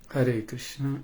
Hare Krishna.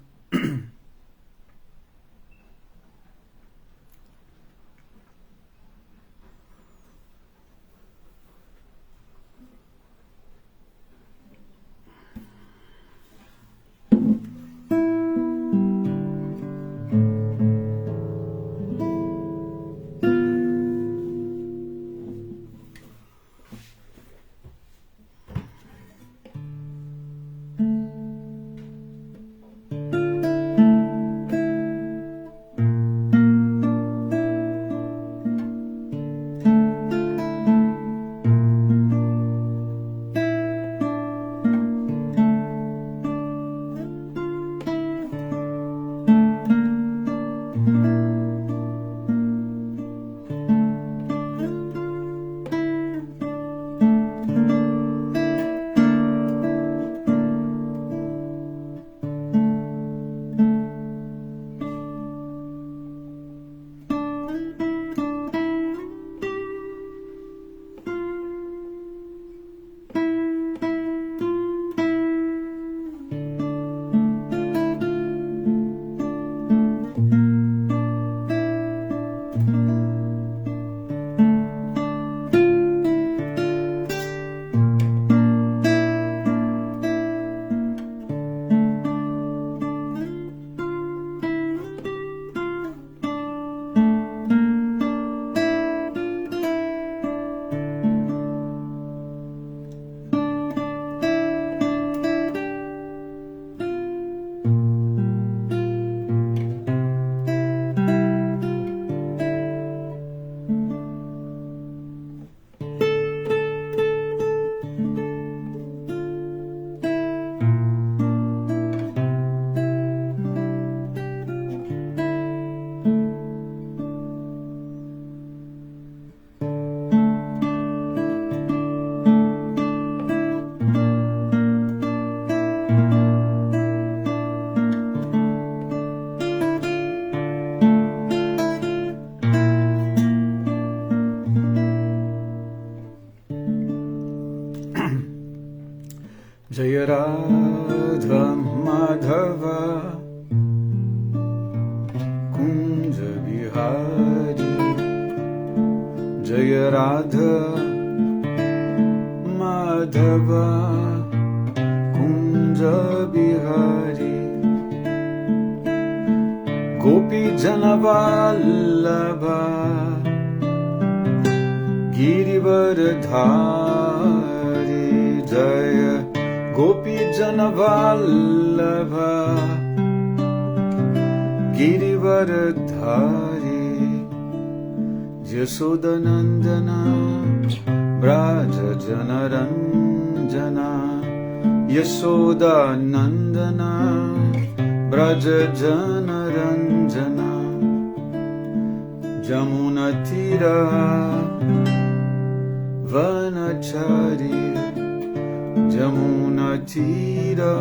Jaya Radha Madhava Kunja Bihari Jaya Radha Madhava Kunja Bihari Gopi Janavallabha Girivardhari Jaya Gopi Janavallabha Girivardhari Yasodanandana Braja Janaranjana Yasodanandana Braja Janaranjana Jamunatira Vanachari Jamunatira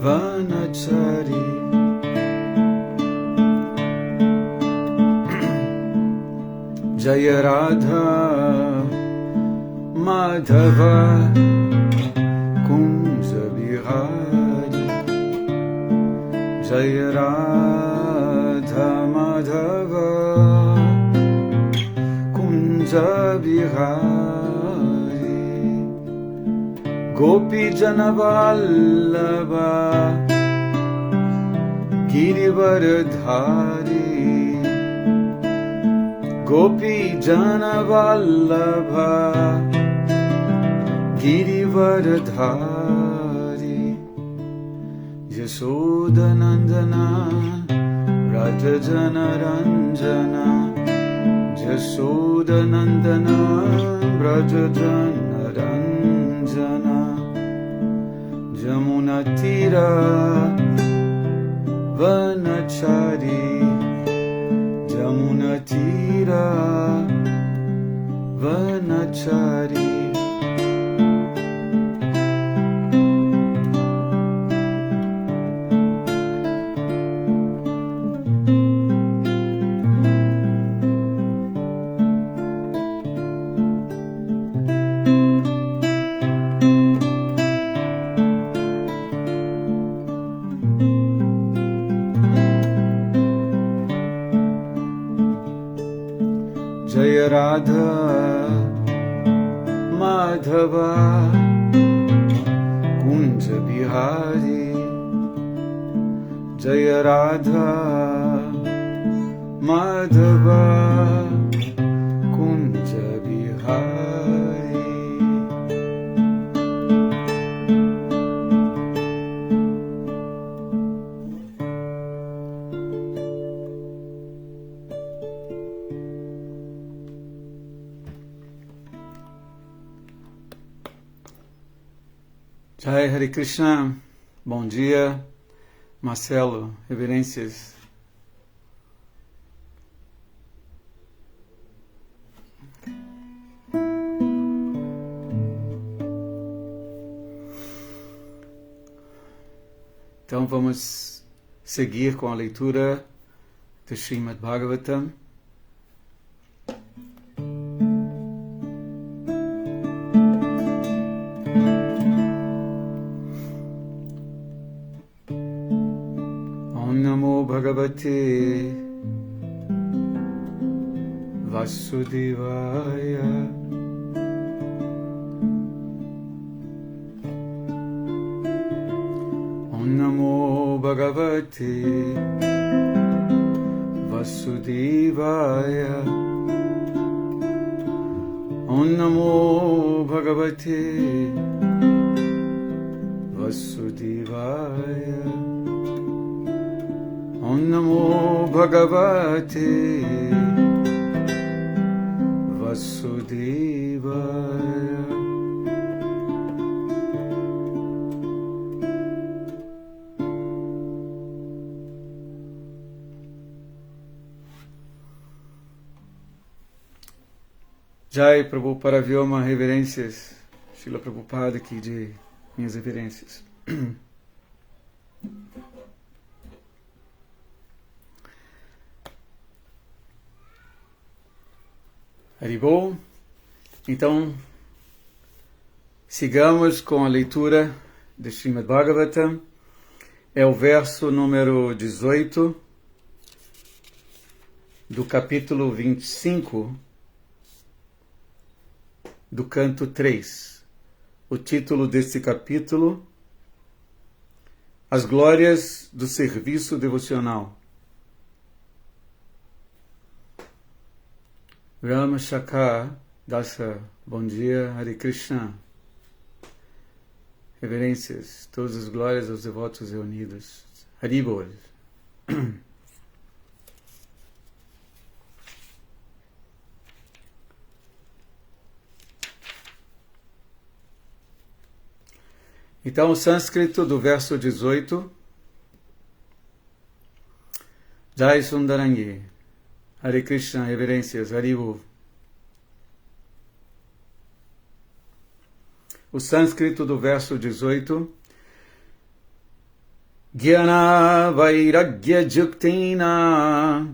Vanachari Jaya Radha Madhava Kunja Bihari Jaya Radha Madhava Kunja Bihari Gopi Janavallabha Girivardhari Gopi Janavallabha Girivardhari Yasodanandana Braja Janaranjana Yasodanandana Braja Janaranjana Jamunatira Vanachari Jamunatira Vanachari Kunja Bihari Jaya Radha Madhava Kunja Bihari. Jai Hare Krishna, bom dia, Marcelo, reverências. Então vamos seguir com a leitura do Srimad Bhagavatam. Bhagavate Vasudevaya. Om Namo Bhagavate Vasudevaya. Om Namo Bhagavate Vasudevaya. Om Namo Bhagavate Vasudevaya. Jai Prabhu Paravyoma, reverências. Srila Prabhupada aqui de minhas reverências. Haribol. Então, sigamos com a leitura de Srimad Bhagavatam. É o verso número 18 do capítulo 25 do canto 3. O título deste capítulo: As Glórias do Serviço Devocional. Rama Shakha Dasa, bom dia, Hare Krishna. Reverências, todas as glórias aos devotos reunidos. Haribol. Então, o sânscrito do verso 18. Jai Sundarangi. Hare Krishna, reverências, Haribol. O sânscrito do verso 18. Gyana Vairagya Juktina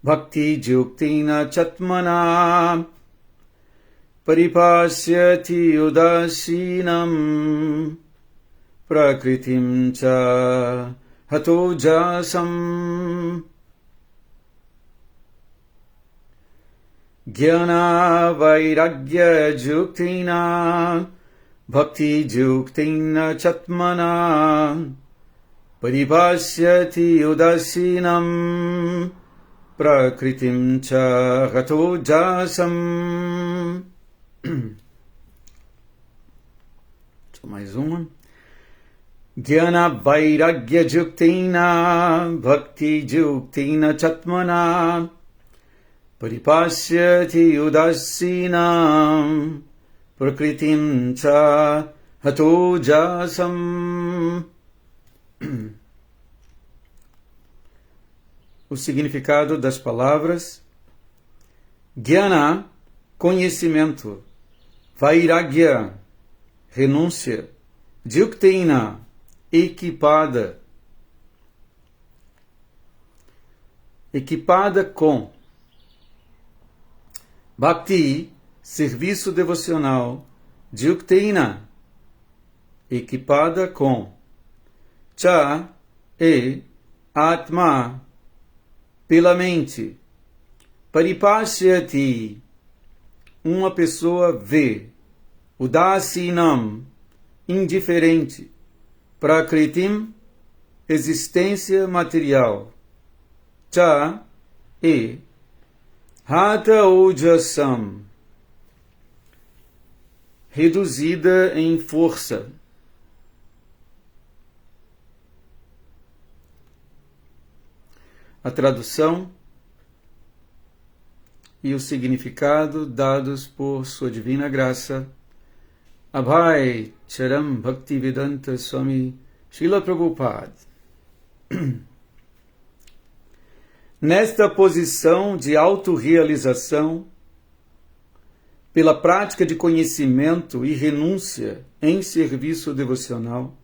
Bhakti Juktina Chatmana Paripasyati Udasinam Prakritim Cha Hato Jasam. Gyana Vairagya Juktina Bhakti Juktina Chatmana Paripasyati Udasinam Prakritim Cha Hato Jasam. Mais uma. Gyana Vairagya Juktina Bhakti Juktina Chatmana Paripasyati Udasinam Prakritim Cha Hato Jasam. O significado das palavras: Gyana, conhecimento; Vairagya, renúncia; Juktina, equipada. Equipada com. Bhakti, serviço devocional; Juktina, equipada com. Cha, e, Atma, pela mente. Paripasyati, uma pessoa vê. Udasinam, indiferente, Prakritim, existência material, Cha e Hata Ojasam, reduzida em força. A tradução e o significado dados por Sua Divina Graça, Abhay Charam Bhaktivedanta Swami Srila Prabhupada. Nesta posição de autorrealização, pela prática de conhecimento e renúncia em serviço devocional,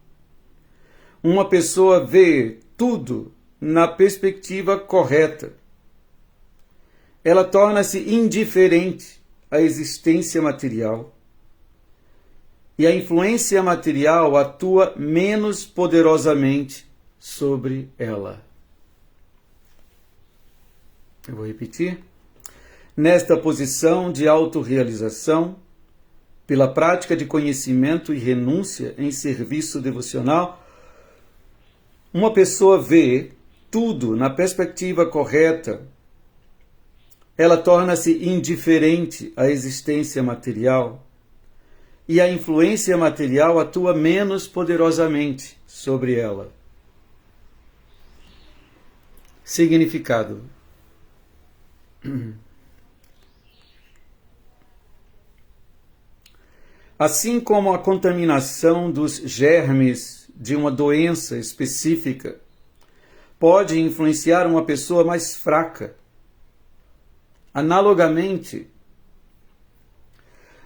uma pessoa vê tudo na perspectiva correta. Ela torna-se indiferente à existência material e a influência material atua menos poderosamente sobre ela. Eu vou repetir. Nesta posição de autorrealização, pela prática de conhecimento e renúncia em serviço devocional, uma pessoa vê tudo na perspectiva correta. Ela torna-se indiferente à existência material e a influência material atua menos poderosamente sobre ela. Significado. Assim como a contaminação dos germes de uma doença específica pode influenciar uma pessoa mais fraca, analogamente,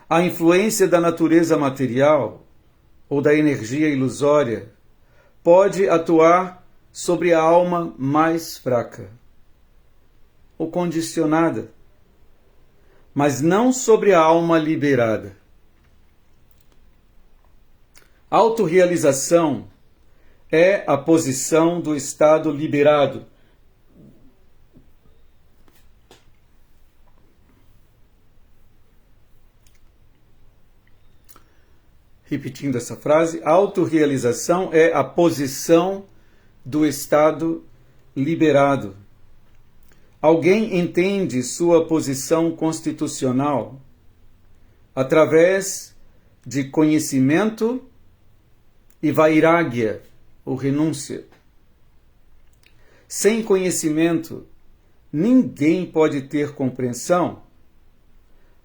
a influência da natureza material ou da energia ilusória pode atuar sobre a alma mais fraca ou condicionada, mas não sobre a alma liberada. Autorrealização é a posição do estado liberado. Repetindo essa frase, autorrealização é a posição do estado liberado. Alguém entende sua posição constitucional através de conhecimento e vairagya, ou renúncia. Sem conhecimento, ninguém pode ter compreensão.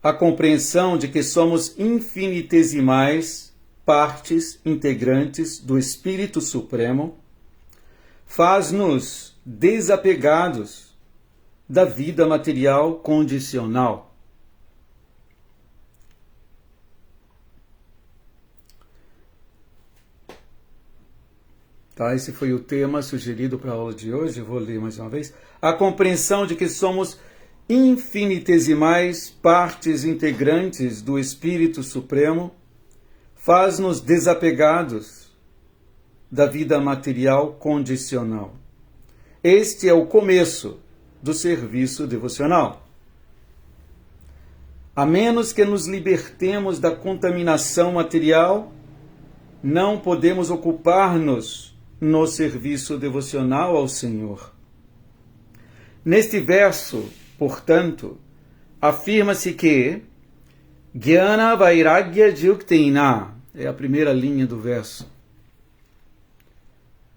A compreensão de que somos infinitesimais partes integrantes do Espírito Supremo faz-nos desapegados da vida material condicional. Tá, esse foi o tema sugerido para a aula de hoje. Eu vou ler mais uma vez. A compreensão de que somos infinitesimais partes integrantes do Espírito Supremo faz-nos desapegados da vida material condicional. Este é o começo do serviço devocional. A menos que nos libertemos da contaminação material, não podemos ocupar-nos no serviço devocional ao Senhor. Neste verso, portanto, afirma-se que Jnana Vairagya Yukteina é a primeira linha do verso.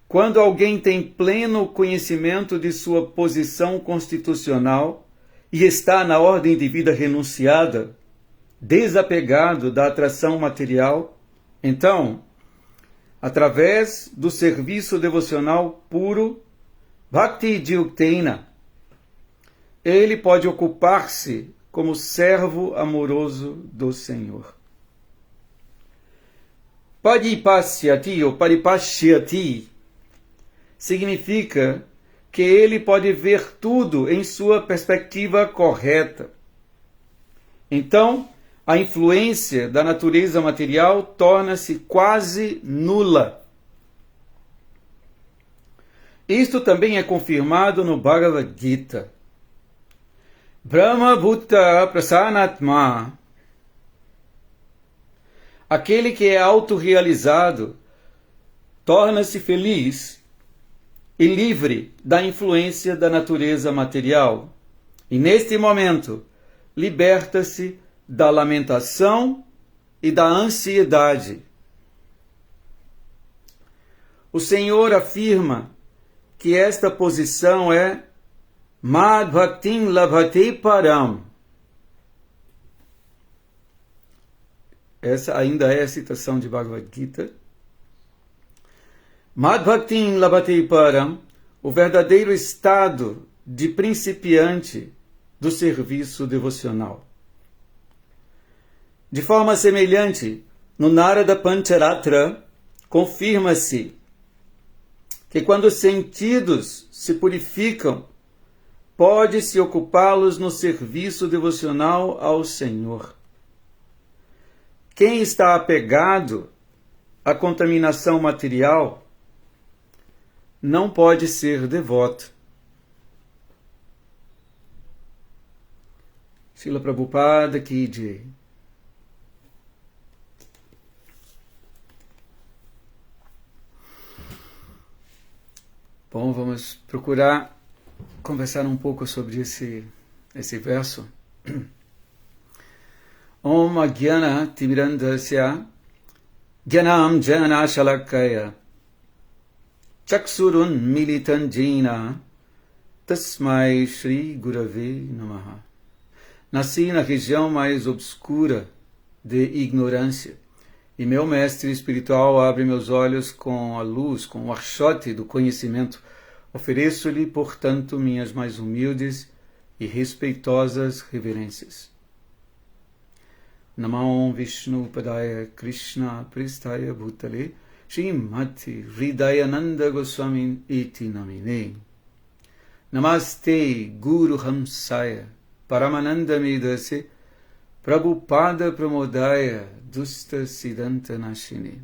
Quando alguém tem pleno conhecimento de sua posição constitucional e está na ordem de vida renunciada, desapegado da atração material, então, através do serviço devocional puro, Bhakti Yukteina, ele pode ocupar-se como servo amoroso do Senhor. Paripasyati ou paripashyati significa que ele pode ver tudo em sua perspectiva correta. Então, a influência da natureza material torna-se quase nula. Isto também é confirmado no Bhagavad Gita. Brahma Bhutta Prasanatma Aquele que é autorrealizado torna-se feliz e livre da influência da natureza material. E neste momento, liberta-se da lamentação e da ansiedade. O Senhor afirma que esta posição é Mad Bhaktin Labhate Param. Essa ainda é a citação de Bhagavad Gita. Mad Bhaktin Labhate Param, o verdadeiro estado de principiante do serviço devocional. De forma semelhante, no Narada Pancharatra, confirma-se que quando os sentidos se purificam, pode-se ocupá-los no serviço devocional ao Senhor. Quem está apegado à contaminação material não pode ser devoto. Srila Prabhupada Ki Jai. Bom, vamos procurar conversar um pouco sobre esse verso. Om Agyana Timirandasya Gyanam Jana Shalakaya Chaksurun Militan Jina Tasmai Shri Gurave Namaha. Nasci na região mais obscura de ignorância, e meu mestre espiritual abre meus olhos com a luz, com o archote do conhecimento. Ofereço-lhe, portanto, minhas mais humildes e respeitosas reverências. Namah Vishnu Padaya Krishna Pristaya Bhutale Srimati Hridayananda Goswami Iti Namine. Namaste Guru Hamsaya Paramananda Medase Prabhupada Pramodaya Dusta Siddhanta Nashini.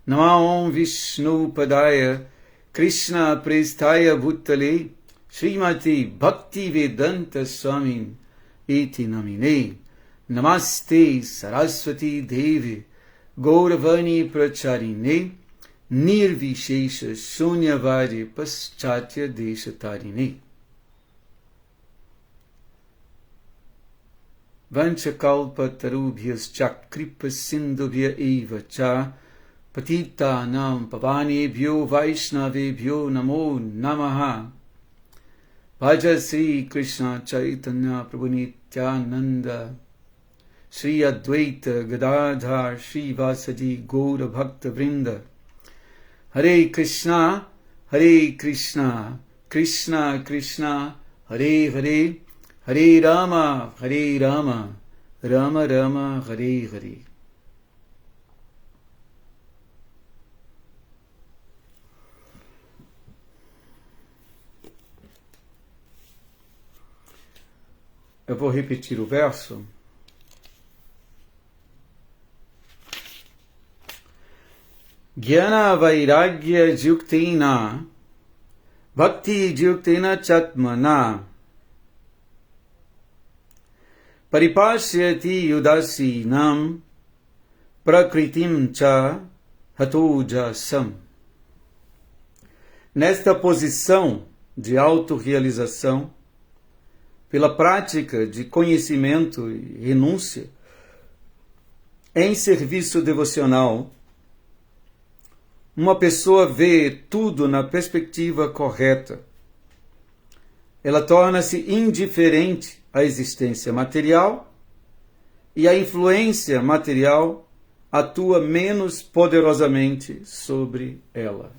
Namah Vishnu Padaya Krishna Prestaya Bhutale Srimati Bhakti Vedanta Swami Iti Namine. Namaste Saraswati Devi Gauravani Pracharine Nirvishesha Shunyavadi Paschatya Deshatarine. Vanchakalpa tarubhyas chakripa sindubhya eva cha patita nam pavanebhyo vaishnavebhyo namo namaha. Bhaja Sri Krishna Chaitanya Prabhu Nityananda Sri Advaita Gadadhar Sri Vasadi Gaura Bhakta Vrinda. Hare Krishna, Krishna Krishna, Hare Hare, Hare Rama, Rama Rama, Hare Hare. Eu vou repetir o verso. Jnana Vairagya Jyuktina Bhakti Jyuktina Chatmana Paripashyati Udasinam Prakritim Cha Hatujasam. Nesta posição de autorrealização, pela prática de conhecimento e renúncia, em serviço devocional, uma pessoa vê tudo na perspectiva correta. Ela torna-se indiferente à existência material e a influência material atua menos poderosamente sobre ela.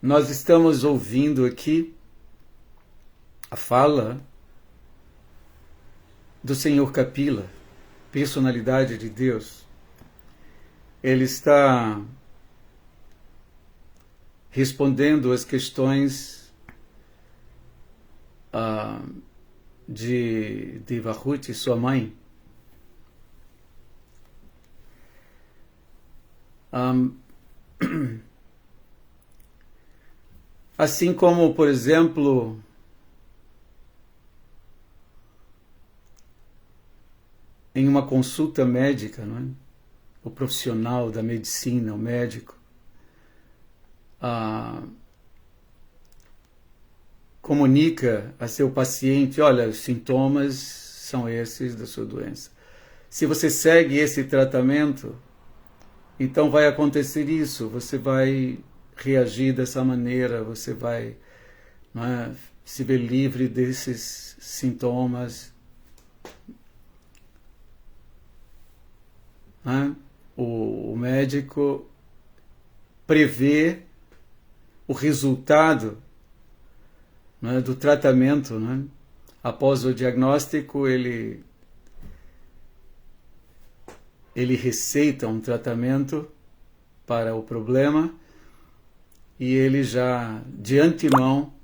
Nós estamos ouvindo aqui a fala do Senhor Kapila, personalidade de Deus. Ele está respondendo às questões de Devahuti, sua mãe. Assim como, por exemplo, em uma consulta médica, não é? O profissional da medicina, o médico, comunica a seu paciente: olha, os sintomas são esses da sua doença. Se você segue esse tratamento, então vai acontecer isso, você vai reagir dessa maneira, você vai, não é, se ver livre desses sintomas. Não é? O médico prevê o resultado, não é, do tratamento. Não é? Após o diagnóstico, ele receita um tratamento para o problema e ele já, de antemão,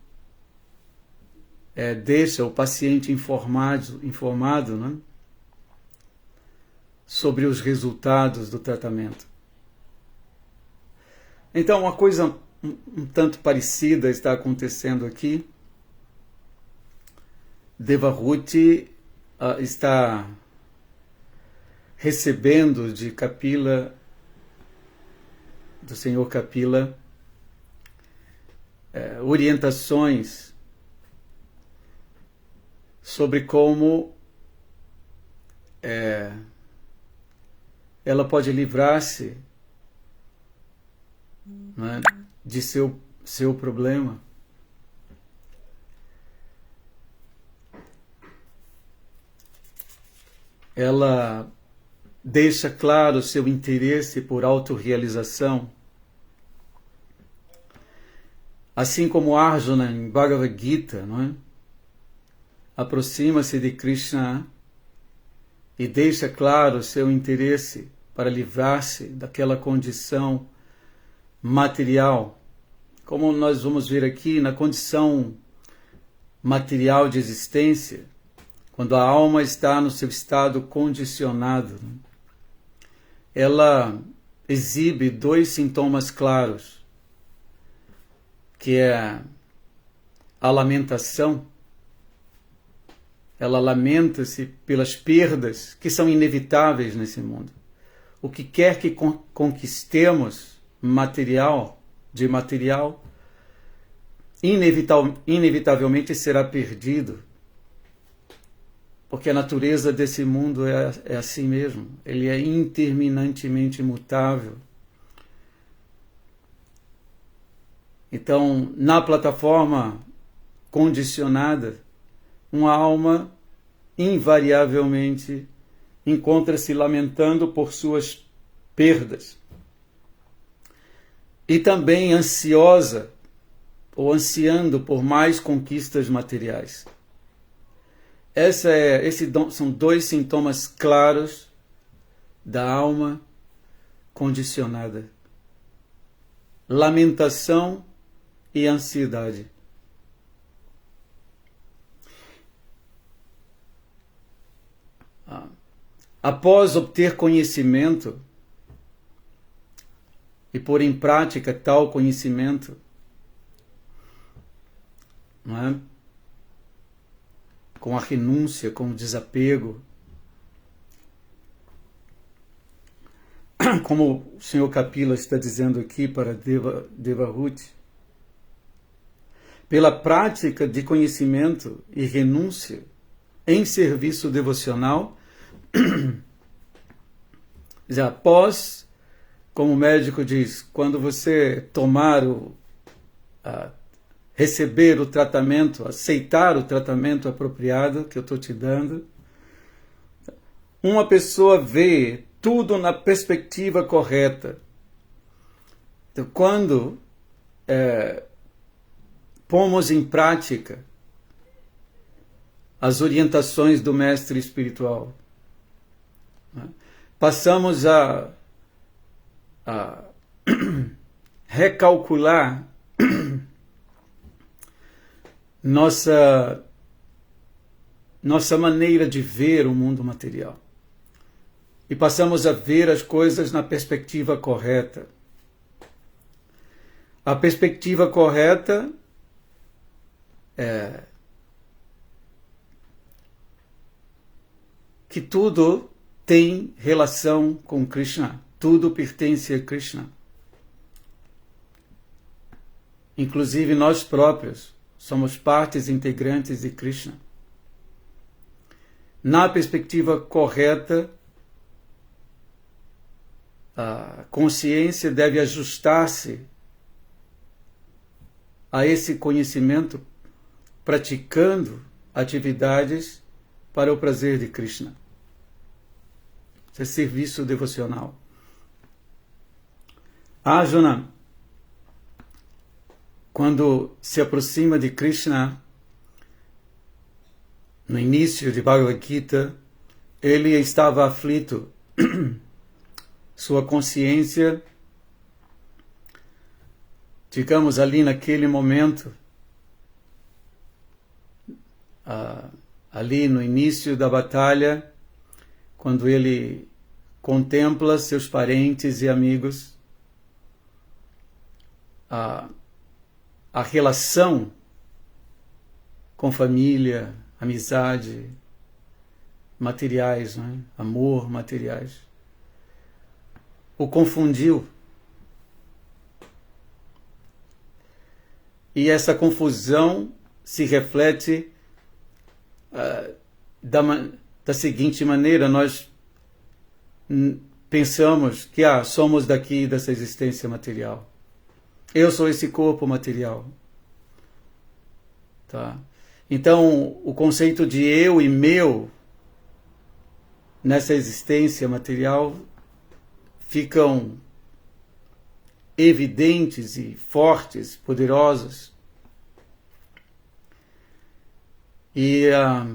deixa o paciente informado, né, sobre os resultados do tratamento. Então, uma coisa um tanto parecida está acontecendo aqui. Devahuti está recebendo de Kapila, do Senhor Kapila, orientações sobre como ela pode livrar-se, né, de seu problema. Ela deixa claro seu interesse por autorrealização. Assim como Arjuna em Bhagavad Gita, não é? Aproxima-se de Krishna e deixa claro seu interesse para livrar-se daquela condição material. Como nós vamos ver aqui, na condição material de existência, quando a alma está no seu estado condicionado, ela exibe dois sintomas claros, que é a lamentação. Ela lamenta-se pelas perdas que são inevitáveis nesse mundo. O que quer que conquistemos de material, inevitavelmente será perdido. Porque a natureza desse mundo é assim mesmo. Ele é interminantemente mutável. Então, na plataforma condicionada, uma alma invariavelmente encontra-se lamentando por suas perdas. E também ansiosa ou ansiando por mais conquistas materiais. São dois sintomas claros da alma condicionada: lamentação e ansiedade. Após obter conhecimento e pôr em prática tal conhecimento, não é? Com a renúncia, com o desapego, como o Senhor Kapila está dizendo aqui para Devahuti, pela prática de conhecimento e renúncia em serviço devocional, após, como o médico diz, quando você tomar receber o tratamento, aceitar o tratamento apropriado que eu estou te dando, uma pessoa vê tudo na perspectiva correta. Então, quando pomos em prática as orientações do mestre espiritual, né, passamos a recalcular nossa maneira de ver o mundo material. e passamos a ver as coisas na perspectiva correta. A perspectiva correta é que tudo tem relação com Krishna, tudo pertence a Krishna. Inclusive nós próprios somos partes integrantes de Krishna. Na perspectiva correta, a consciência deve ajustar-se a esse conhecimento, praticando atividades para o prazer de Krishna. Isso é serviço devocional. Arjuna, quando se aproxima de Krishna, no início de Bhagavad Gita, ele estava aflito. Sua consciência, digamos ali naquele momento, ali no início da batalha, quando ele contempla seus parentes e amigos, a relação com família, amizade, materiais, né? Amor, materiais, o confundiu. E essa confusão se reflete da seguinte maneira: nós pensamos que somos daqui, dessa existência material. Eu sou esse corpo material. Tá? Então, o conceito de eu e meu nessa existência material ficam evidentes e fortes, poderosos. E a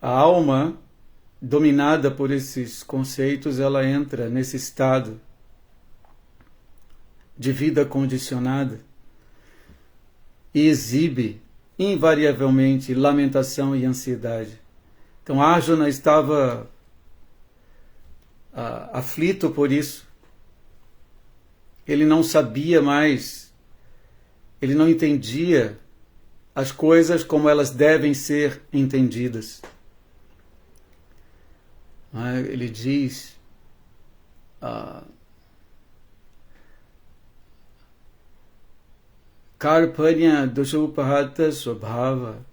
alma, dominada por esses conceitos, ela entra nesse estado de vida condicionada e exibe invariavelmente lamentação e ansiedade. Então Arjuna estava aflito por isso. Ele não sabia mais, ele não entendia as coisas como elas devem ser entendidas. Ele diz Karpanya doshopahata swabhava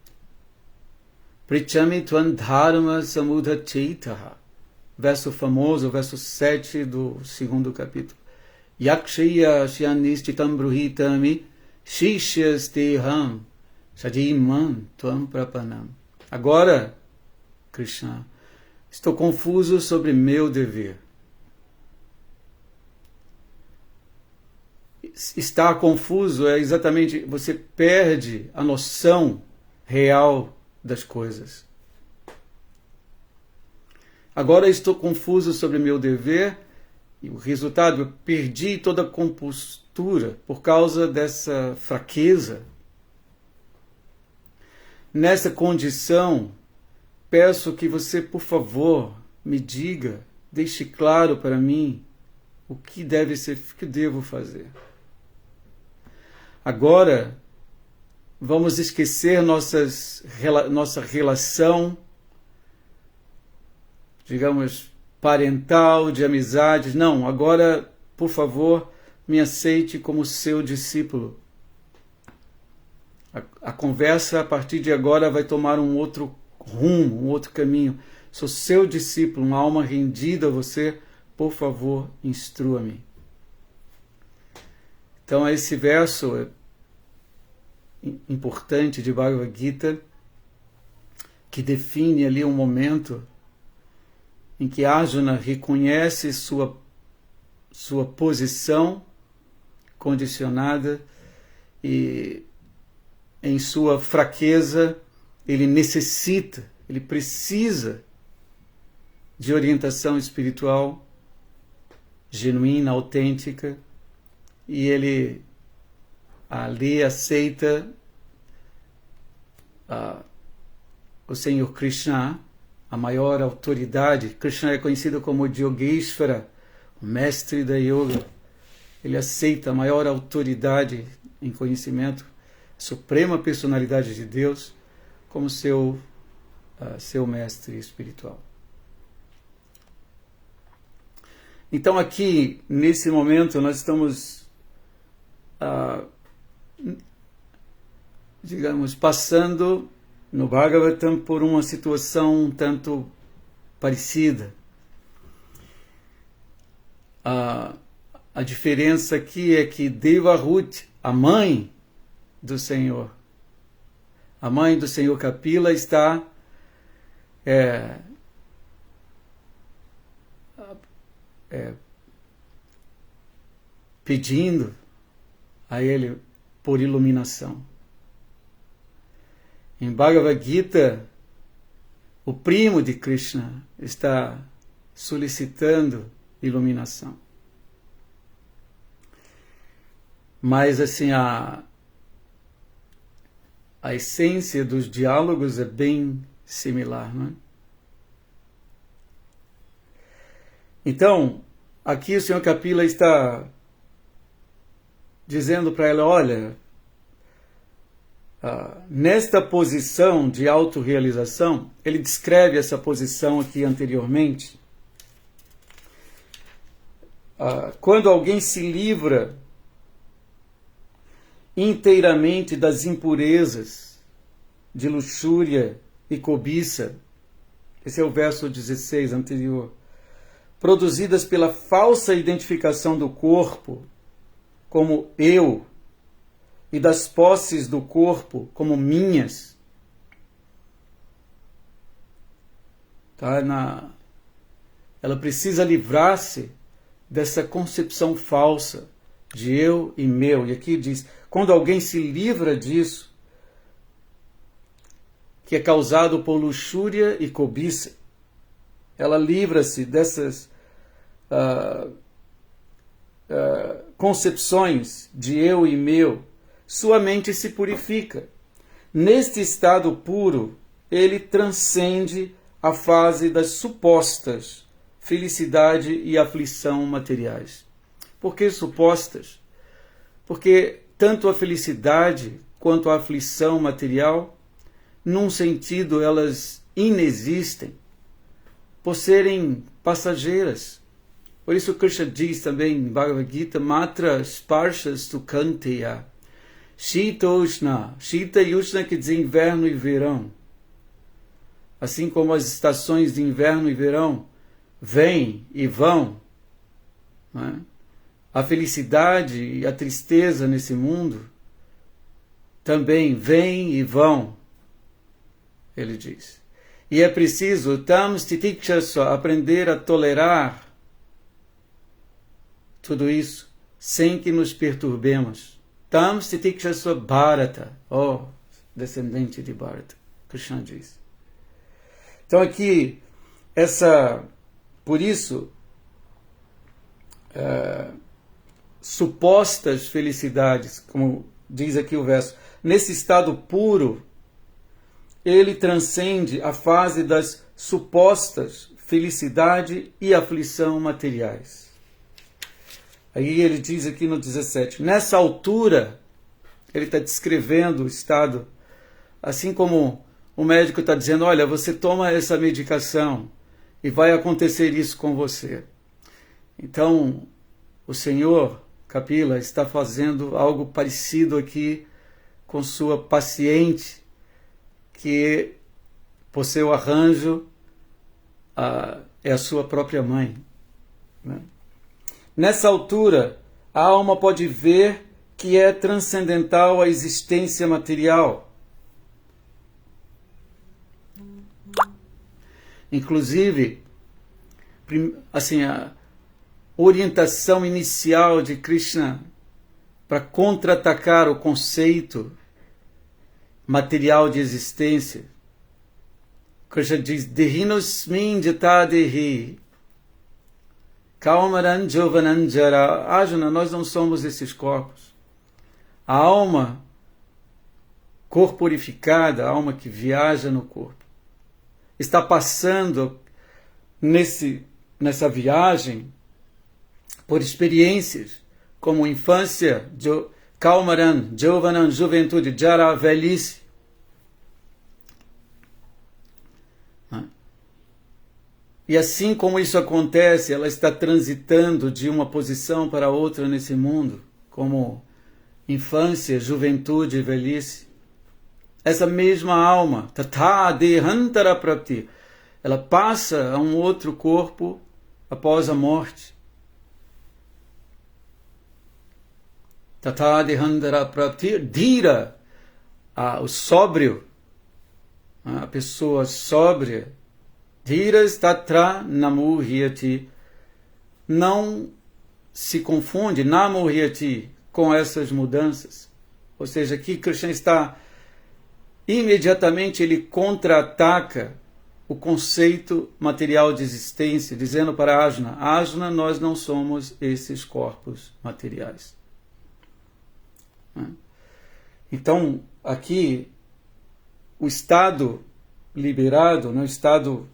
Prichami tvan dharma samudhacheitaha. Verso famoso, verso 7 do 2º capítulo. Yakshaya shyanishchitam bruhitami shishyasteham Shajimam Tvam Prapanam. Agora, Krishna, estou confuso sobre meu dever. Estar confuso é exatamente, você perde a noção real das coisas. Agora estou confuso sobre meu dever e o resultado, eu perdi toda a compostura por causa dessa fraqueza. Nessa condição, peço que você, por favor, me diga, deixe claro para mim o que deve ser, o que devo fazer. Agora, vamos esquecer nossa relação, digamos, parental, de amizade. Não, agora, por favor, me aceite como seu discípulo. A conversa, a partir de agora, vai tomar um outro rumo, um outro caminho. Sou seu discípulo, uma alma rendida a você. Por favor, instrua-me. Então, esse verso importante de Bhagavad Gita, que define ali um momento em que Arjuna reconhece sua posição condicionada e em sua fraqueza ele precisa de orientação espiritual genuína, autêntica, e ele ali aceita o Senhor Krishna, a maior autoridade. Krishna é conhecido como Yogeshvara, o mestre da yoga. Ele aceita a maior autoridade em conhecimento, a suprema personalidade de Deus, como seu mestre espiritual. Então aqui, nesse momento, nós estamos, digamos, passando no Bhagavatam por uma situação um tanto parecida. A diferença aqui é que Devahuti, a mãe do Senhor Kapila, está pedindo a ele por iluminação. Em Bhagavad Gita, o primo de Krishna está solicitando iluminação. Mas assim, a essência dos diálogos é bem similar, não é? Então, aqui o Sr. Kapila está dizendo para ela, olha, nesta posição de autorrealização, ele descreve essa posição aqui anteriormente, quando alguém se livra inteiramente das impurezas de luxúria e cobiça, esse é o verso 16 anterior, produzidas pela falsa identificação do corpo como eu e das posses do corpo como minhas. Ela precisa livrar-se dessa concepção falsa de eu e meu. E aqui diz, quando alguém se livra disso, que é causado por luxúria e cobiça, ela livra-se dessas concepções de eu e meu, sua mente se purifica. Neste estado puro, ele transcende a fase das supostas felicidade e aflição materiais. Por que supostas? Porque tanto a felicidade quanto a aflição material, num sentido, elas inexistem, por serem passageiras. Por isso Krishna diz também em Bhagavad Gita, Matra Sparshas Sukhanteya, Shita Ushna, Shita e Ushna quer dizer inverno e verão. Assim como as estações de inverno e verão vêm e vão, não é? A felicidade e a tristeza nesse mundo também vêm e vão, ele diz. E é preciso, tam stitikshasva, aprender a tolerar tudo isso sem que nos perturbemos. Tam stitikshasva Bharata, descendente de Bharata, Krishna diz. Então aqui, por isso, supostas felicidades, como diz aqui o verso, nesse estado puro, ele transcende a fase das supostas felicidade e aflição materiais. Aí ele diz aqui no 17, nessa altura, ele está descrevendo o estado, assim como o médico está dizendo, olha, você toma essa medicação e vai acontecer isso com você. Então, o Senhor Kapila está fazendo algo parecido aqui com sua paciente, que por seu arranjo é a sua própria mãe, né? Nessa altura, a alma pode ver que é transcendental a existência material. Inclusive, assim, a orientação inicial de Krishna para contra-atacar o conceito material de existência. Krishna diz, Dehinosmin jatadehi Kaumaran Jovananjara. Arjuna, nós não somos esses corpos. A alma corporificada, a alma que viaja no corpo, está passando nessa viagem por experiências como infância, Kaumaran, Jovanam, juventude, Jara, velhice. E assim como isso acontece, ela está transitando de uma posição para outra nesse mundo, como infância, juventude e velhice. Essa mesma alma, Tata Dehantara Prapti, ela passa a um outro corpo após a morte. Tata Dehantara Prapti, Dhira, o sóbrio, a pessoa sóbria, Dhiras Tatra Namuhyati, não se confunde, Namuhyati, com essas mudanças. Ou seja, aqui Krishna está imediatamente, ele contra-ataca o conceito material de existência, dizendo para Arjuna, Arjuna, nós não somos esses corpos materiais. Então, aqui, o estado liberado, o estado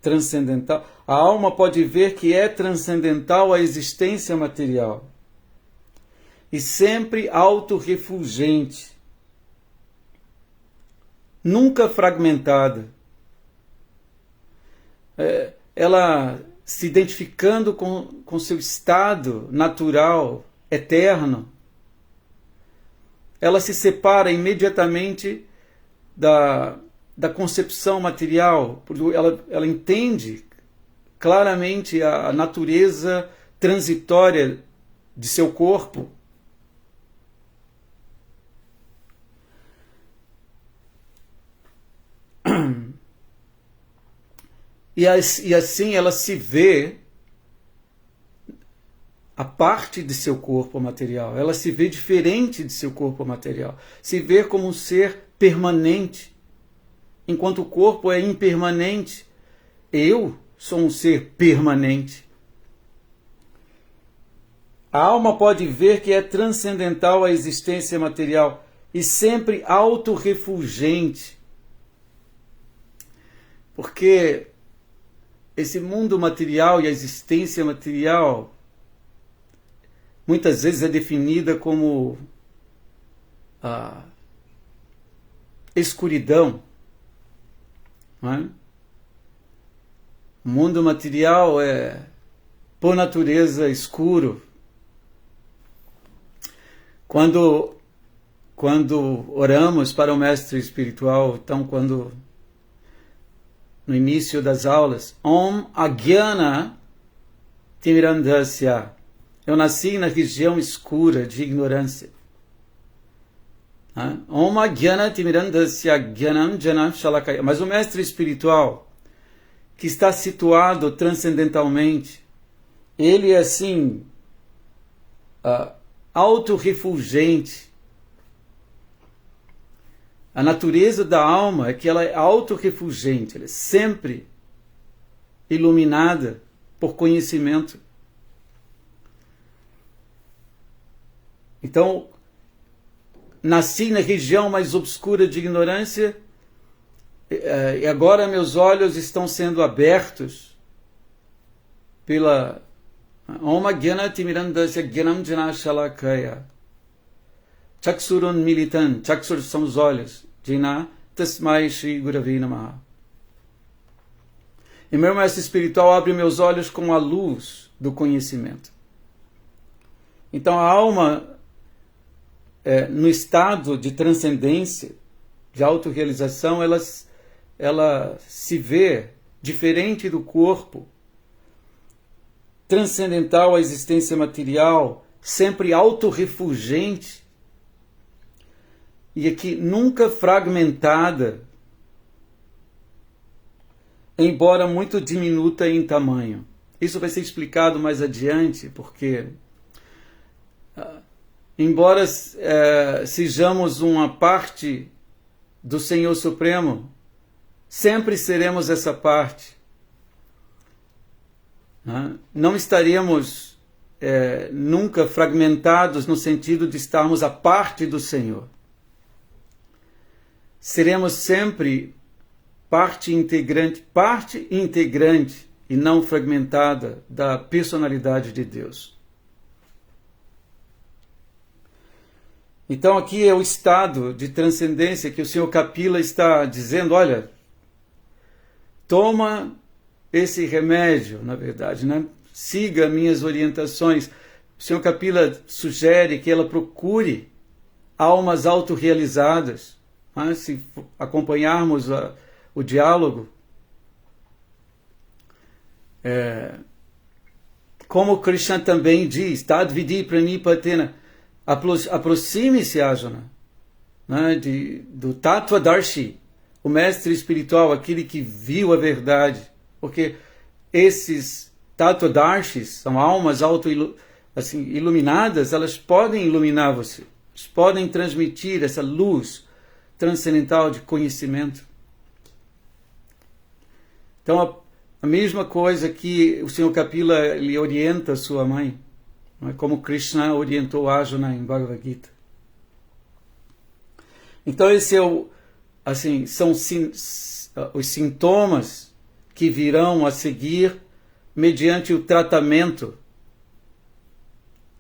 transcendental, a alma pode ver que é transcendental a existência material e sempre autorrefulgente, nunca fragmentada. Ela se identificando com seu estado natural, eterno, ela se separa imediatamente da concepção material, porque ela entende claramente a natureza transitória de seu corpo. E assim ela se vê a parte de seu corpo material, ela se vê diferente de seu corpo material, se vê como um ser permanente, enquanto o corpo é impermanente. Eu sou um ser permanente. A alma pode ver que é transcendental a existência material e sempre autorrefulgente, porque esse mundo material e a existência material muitas vezes é definida como a escuridão. Não é? O mundo material é, por natureza, escuro. Quando oramos para o mestre espiritual, então no início das aulas, Om Agyana Timirandhasya, eu nasci na região escura de ignorância. Om Agyana Timirandhasya Gyanam Janam Shalakaya. Mas o mestre espiritual, que está situado transcendentalmente, ele é assim, autorrefulgente. A natureza da alma é que ela é autorrefulgente, ela é sempre iluminada por conhecimento. Então, nasci na região mais obscura de ignorância e agora meus olhos estão sendo abertos pela Om Agyana Timirandhasya Gyanam Jana Shalakaya. Chaksurun militan, Chaksur são os olhos, Jina Tasmai Shri Guravi Namaha. E meu mestre espiritual abre meus olhos com a luz do conhecimento. Então a alma, no estado de transcendência, de autorrealização, ela se vê diferente do corpo, transcendental à existência material, sempre autorrefulgente, e aqui nunca fragmentada, embora muito diminuta em tamanho. Isso vai ser explicado mais adiante, porque embora sejamos uma parte do Senhor Supremo, sempre seremos essa parte. Não estaremos nunca fragmentados no sentido de estarmos a parte do Senhor. Seremos sempre parte integrante e não fragmentada da personalidade de Deus. Então aqui é o estado de transcendência que o Sr. Kapila está dizendo, olha, toma esse remédio, na verdade, né? Siga minhas orientações. O Sr. Kapila sugere que ela procure almas autorrealizadas. Né? Se acompanharmos o diálogo, como Krishna também diz, Tadvidi pranipatena, aproxime-se, Arjuna, né, do Tattvadarshi, o mestre espiritual, aquele que viu a verdade, porque esses Tattvadarshis são almas iluminadas, elas podem iluminar você, eles podem transmitir essa luz transcendental de conhecimento. Então, a mesma coisa que o Sr. Kapila lhe orienta a sua mãe, como Krishna orientou Arjuna em Bhagavad Gita. Então esse é são os sintomas que virão a seguir mediante o tratamento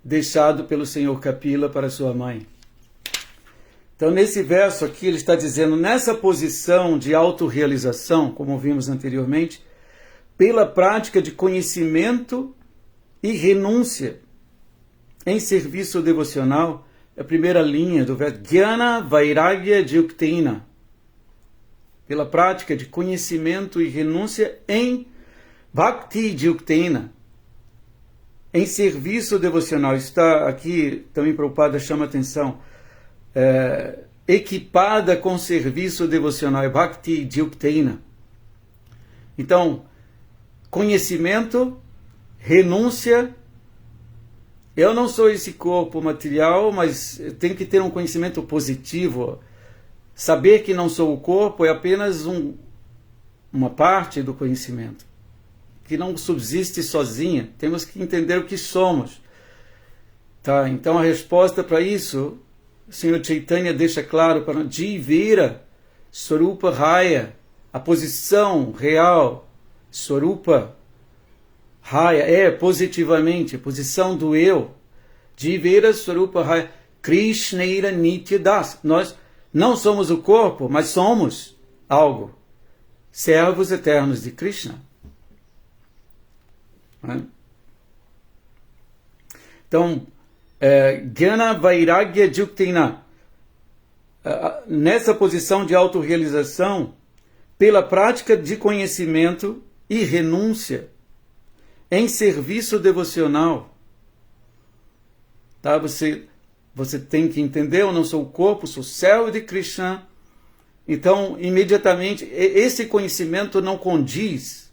deixado pelo Sr. Kapila para sua mãe. Então nesse verso aqui ele está dizendo, nessa posição de autorrealização, como vimos anteriormente, pela prática de conhecimento e renúncia em serviço devocional, a primeira linha do verso, Jnana Vairagya Yuktina, pela prática de conhecimento e renúncia em Bhakti Yuktina, em serviço devocional. Está aqui, também Prabhupada chama atenção, equipada com serviço devocional, é Bhakti Yuktina. Então, conhecimento, renúncia. Eu não sou esse corpo material, mas eu tenho que ter um conhecimento positivo. Saber que não sou o corpo é apenas uma parte do conhecimento, que não subsiste sozinha. Temos que entender o que somos. Tá? Então a resposta para isso, o Sr. Chaitanya deixa claro para nós, Jivira, Swarupa Raya, a posição real, Swarupa Raya, positivamente, a posição do eu. Jivera Swarupa Raya, Krishneira Nityadas. Nós não somos o corpo, mas somos algo. Servos eternos de Krishna. Então, Jnana Vairagya Yuktina, nessa posição de autorrealização, pela prática de conhecimento e renúncia, em serviço devocional. Tá? Você tem que entender, eu não sou o corpo, sou o servo de Krishna. Então, imediatamente, esse conhecimento não condiz,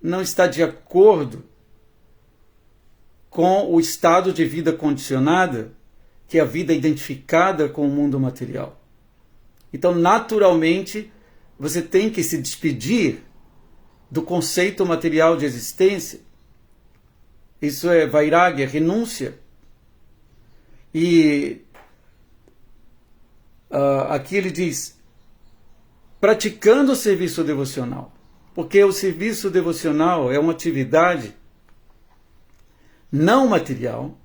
não está de acordo com o estado de vida condicionada, que é a vida identificada com o mundo material. Então, naturalmente, você tem que se despedir do conceito material de existência. Isso é vairagya, renúncia. E aqui ele diz, praticando o serviço devocional. Porque o serviço devocional é uma atividade não material.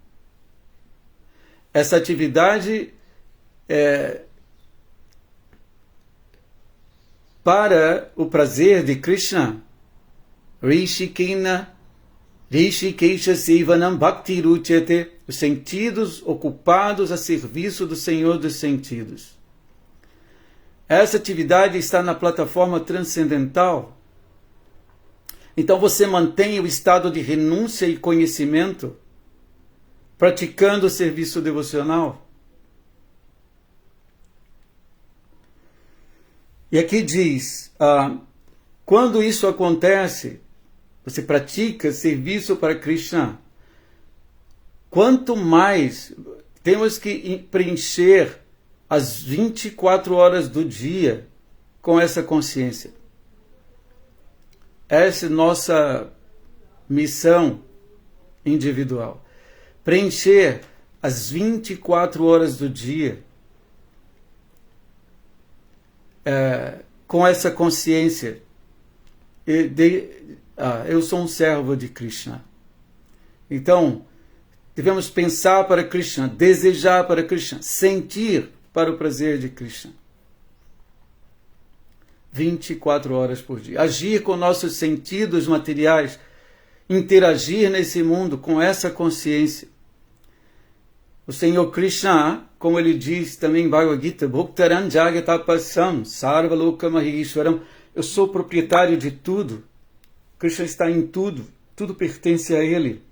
Essa atividade é para o prazer de Krishna. Rishikesha Sivanam Bhakti Ruchyate, os sentidos ocupados a serviço do Senhor dos sentidos. Essa atividade está na plataforma transcendental. Então você mantém o estado de renúncia e conhecimento, praticando o serviço devocional. E aqui diz, quando isso acontece, você pratica serviço para Krishna. Quanto mais temos que preencher as 24 horas do dia com essa consciência. Essa é nossa missão individual. Preencher as 24 horas do dia com essa consciência. Eu sou um servo de Krishna. Então, devemos pensar para Krishna, desejar para Krishna, sentir para o prazer de Krishna. 24 horas por dia. Agir com nossos sentidos materiais, interagir nesse mundo com essa consciência. O Senhor Krishna, como ele diz também em Bhagavad Gita, Bhuktaram Jagatapasam Sarvaloka Maheshwaram, eu sou proprietário de tudo. Krishna está em tudo, tudo pertence a ele.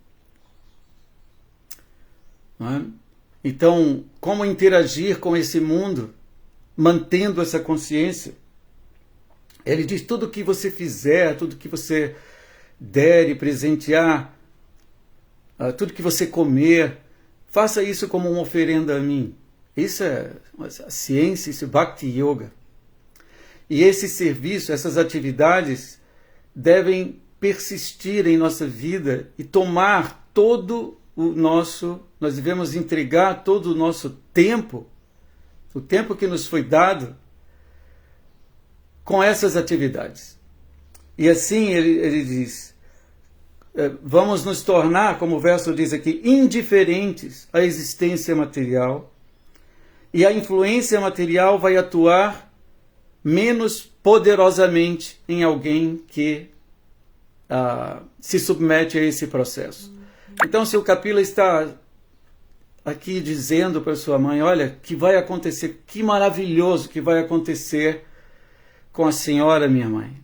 Não é? Então, como interagir com esse mundo, mantendo essa consciência? Ele diz, tudo que você fizer, tudo que você der e presentear, tudo que você comer, faça isso como uma oferenda a mim. Isso é a ciência, isso é Bhakti Yoga. E esse serviço, essas atividades, devem persistir em nossa vida e tomar todo o nosso... Nós devemos entregar todo o nosso tempo, o tempo que nos foi dado, com essas atividades. E assim ele diz, vamos nos tornar, como o verso diz aqui, indiferentes à existência material, e a influência material vai atuar menos poderosamente em alguém que se submete a esse processo. Então, se o Kapila está aqui dizendo para sua mãe, olha, que vai acontecer, que maravilhoso que vai acontecer com a senhora, minha mãe.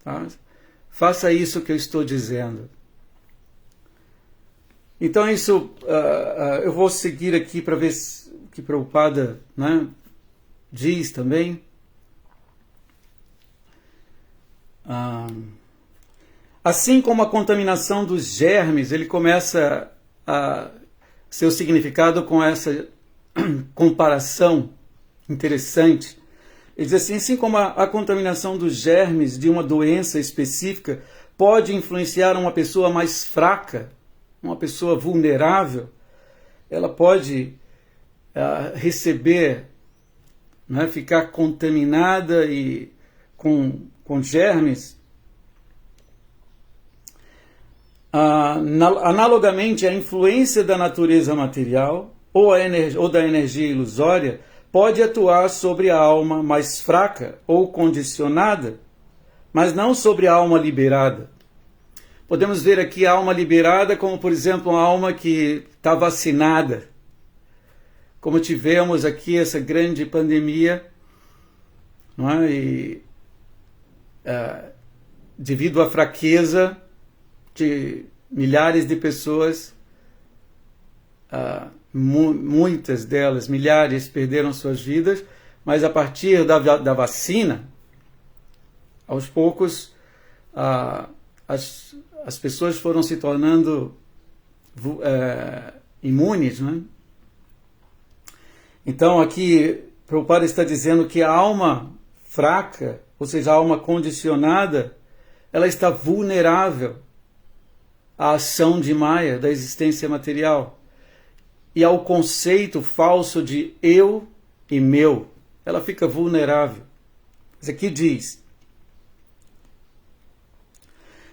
Tá? Faça isso que eu estou dizendo. Então, isso eu vou seguir aqui para ver o que Prabhupada, né, diz também. Assim como a contaminação dos germes, ele começa a seu significado com essa comparação interessante. Ele diz assim como a contaminação dos germes de uma doença específica pode influenciar uma pessoa mais fraca, uma pessoa vulnerável, ela pode receber, né, ficar contaminada e com germes. Analogamente, a influência da natureza material ou da energia ilusória pode atuar sobre a alma mais fraca ou condicionada, mas não sobre a alma liberada. Podemos ver aqui a alma liberada como, por exemplo, uma alma que está vacinada. Como tivemos aqui essa grande pandemia, não é? E, devido à fraqueza de milhares de pessoas, muitas delas, milhares, perderam suas vidas, mas a partir da vacina, aos poucos, as pessoas foram se tornando imunes, né? Então aqui Prabhupada está dizendo que a alma fraca, ou seja, a alma condicionada, ela está vulnerável à ação de Maya, da existência material, e ao conceito falso de eu e meu. Ela fica vulnerável. Mas aqui diz,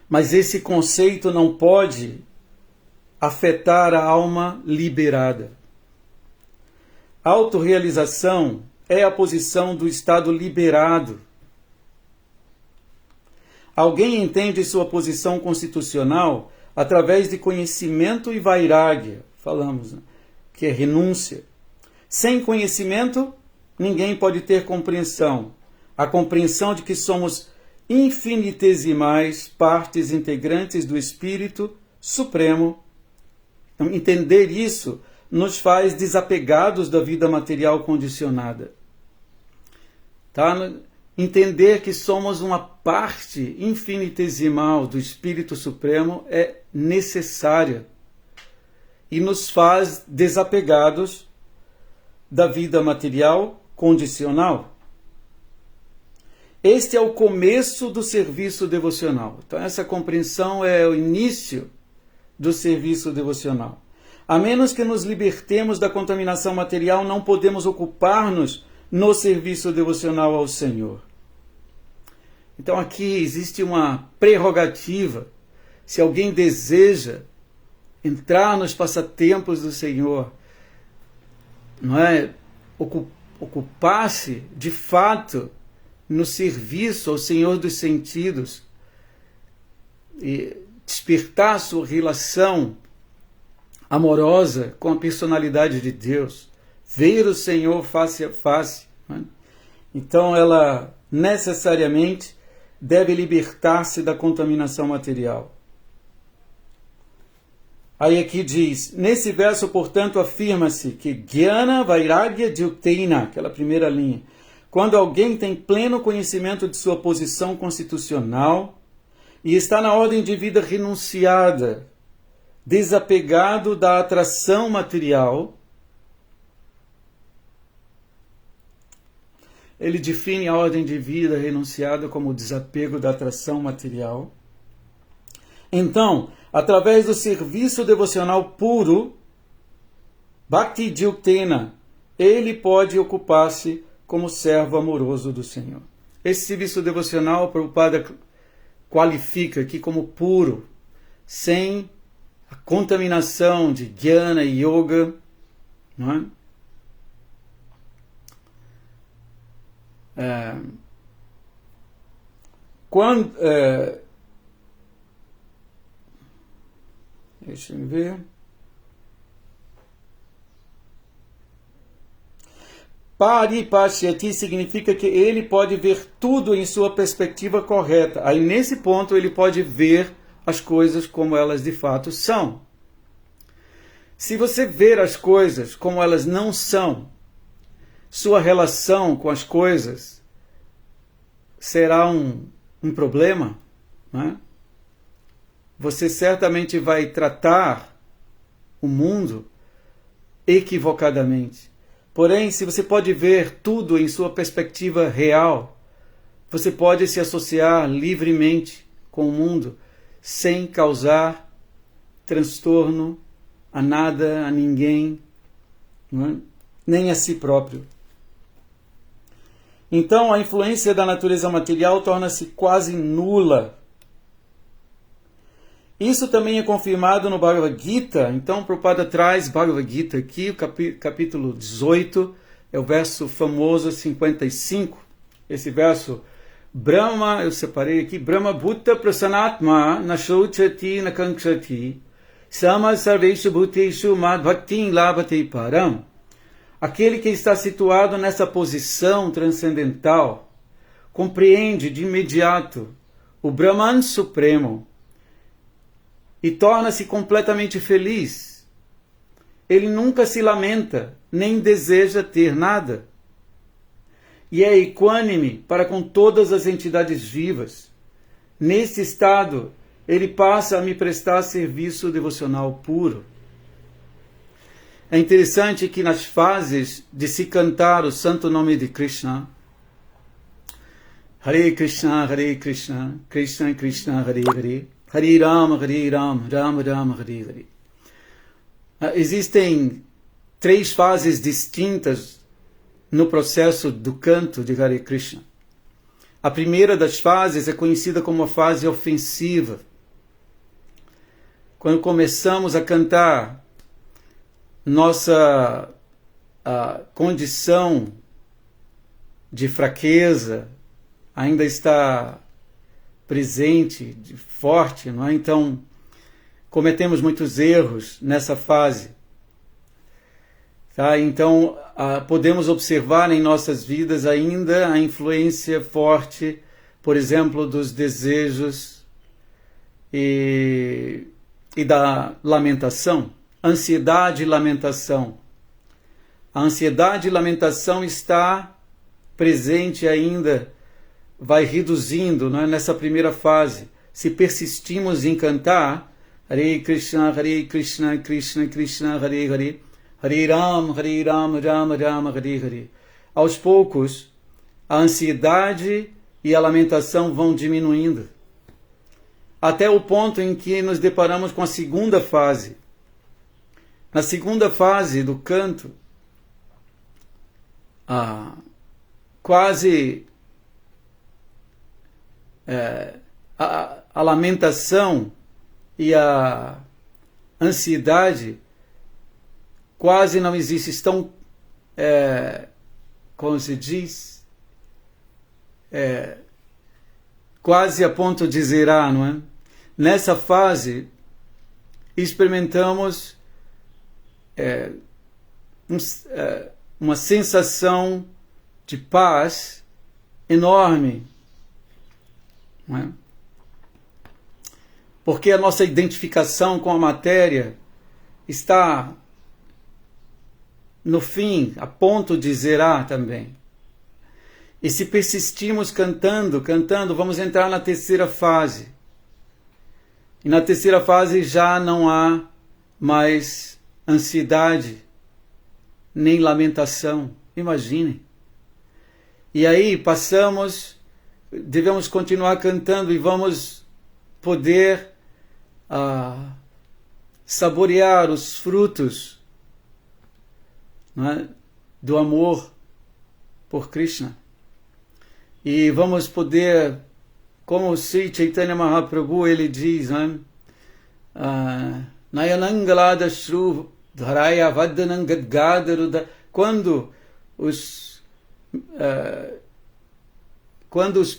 mas esse conceito não pode afetar a alma liberada. A autorrealização é a posição do estado liberado. Alguém entende sua posição constitucional através de conhecimento e vairagya, falamos, né? Que é renúncia. Sem conhecimento, ninguém pode ter compreensão. A compreensão de que somos infinitesimais partes integrantes do Espírito Supremo. Então, entender isso nos faz desapegados da vida material condicionada. Tá? Entender que somos uma parte infinitesimal do Espírito Supremo é necessária e nos faz desapegados da vida material condicional. Este é o começo do serviço devocional. Então, essa compreensão é o início do serviço devocional. A menos que nos libertemos da contaminação material, não podemos ocupar-nos no serviço devocional ao Senhor. Então aqui existe uma prerrogativa. Se alguém deseja entrar nos passatempos do Senhor, não é? Ocupar-se de fato no serviço ao Senhor dos sentidos e despertar sua relação amorosa com a personalidade de Deus, ver o Senhor face a face, né? Então ela necessariamente deve libertar-se da contaminação material. Aí aqui diz, nesse verso, portanto, afirma-se que Jnana Vairagya Yukteina, aquela primeira linha, quando alguém tem pleno conhecimento de sua posição constitucional e está na ordem de vida renunciada, desapegado da atração material, ele define a ordem de vida renunciada como o desapego da atração material. Então, através do serviço devocional puro, Bhakti Yuktena, ele pode ocupar-se como servo amoroso do Senhor. Esse serviço devocional, o Prabhupada qualifica aqui como puro, sem a contaminação de Jnana e Yoga, não é? Deixa eu ver. Paripashyati significa que ele pode ver tudo em sua perspectiva correta. Aí nesse ponto ele pode ver as coisas como elas de fato são. Se você ver as coisas como elas não são, sua relação com as coisas será um problema, né? Você certamente vai tratar o mundo equivocadamente. Porém, se você pode ver tudo em sua perspectiva real, você pode se associar livremente com o mundo sem causar transtorno a nada, a ninguém, não é? Nem a si próprio. Então, a influência da natureza material torna-se quase nula. Isso também é confirmado no Bhagavad Gita. Então, Prabhupada traz Bhagavad Gita aqui, o capítulo 18, é o verso famoso 55. Esse verso, Brahma, eu separei aqui, Brahma Bhutta Prasanatma Nashouchati Nakankshati Sama Sarveshu Bhuteshu Mad Bhaktin Labhate Param. Aquele que está situado nessa posição transcendental compreende de imediato o Brahman Supremo e torna-se completamente feliz. Ele nunca se lamenta, nem deseja ter nada. E é equânime para com todas as entidades vivas. Nesse estado, ele passa a me prestar serviço devocional puro. É interessante que nas fases de se cantar o santo nome de Krishna, Hare Krishna, Krishna Krishna, Hare Hare, Hare Rama, Rama Rama, Hare Hare. Existem 3 fases distintas no processo do canto de Hare Krishna. A primeira das fases é conhecida como a fase ofensiva. Quando começamos a cantar, nossa condição de fraqueza ainda está presente, forte, não é? Então, cometemos muitos erros nessa fase. Tá? Então, podemos observar em nossas vidas ainda a influência forte, por exemplo, dos desejos e da lamentação. Ansiedade e lamentação. A ansiedade e lamentação está presente ainda, vai reduzindo, não é? Nessa primeira fase. Se persistimos em cantar Hare Krishna, Krishna Krishna, Hare Hare, Hare Rama, Rama Rama, Hare Hare. Aos poucos, a ansiedade e a lamentação vão diminuindo. Até o ponto em que nos deparamos com a segunda fase. Na segunda fase do canto, quase a lamentação e a ansiedade quase não existem, estão, como se diz, quase a ponto de zerar, não é? Nessa fase, experimentamos uma sensação de paz enorme, não é? Porque a nossa identificação com a matéria está no fim, a ponto de zerar também. E se persistirmos cantando, vamos entrar na terceira fase. E na terceira fase já não há mais ansiedade, nem lamentação. Imaginem. E aí devemos continuar cantando e vamos poder saborear os frutos, não é, do amor por Krishna. E vamos poder, como o Sri Chaitanya Mahaprabhu, ele diz, Nayanangalada Shru Dharaya Vadanam Gadgadaruda, quando os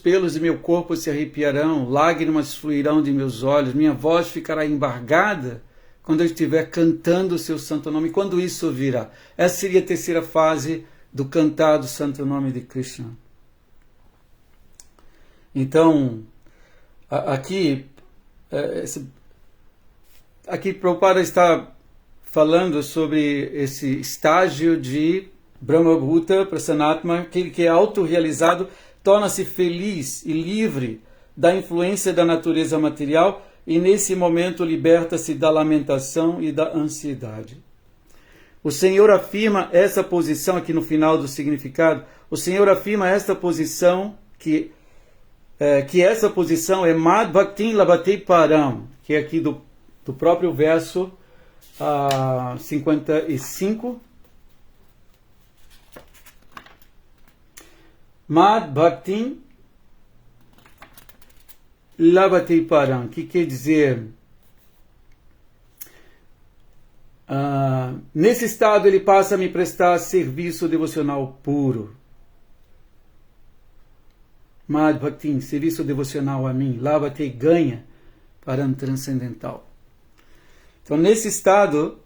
pelos de meu corpo se arrepiarão, lágrimas fluirão de meus olhos, minha voz ficará embargada quando eu estiver cantando o seu santo nome. Quando isso virá? Essa seria a terceira fase do cantar do santo nome de Krishna. Então, aqui Prabhupada está falando sobre esse estágio de Brahmabhuta Prasanatma, aquele que é autorrealizado, torna-se feliz e livre da influência da natureza material e nesse momento liberta-se da lamentação e da ansiedade. O Senhor afirma essa posição aqui no final do significado, o Senhor afirma essa posição que essa posição é Mad Bhaktin Labate Param, que é aqui do próprio verso 55. Mad Bhaktin Labate Param, que quer dizer, nesse estado ele passa a me prestar serviço devocional puro. Mad Bhaktin, serviço devocional a mim. Labate, ganha para um transcendental. Então, nesse estado,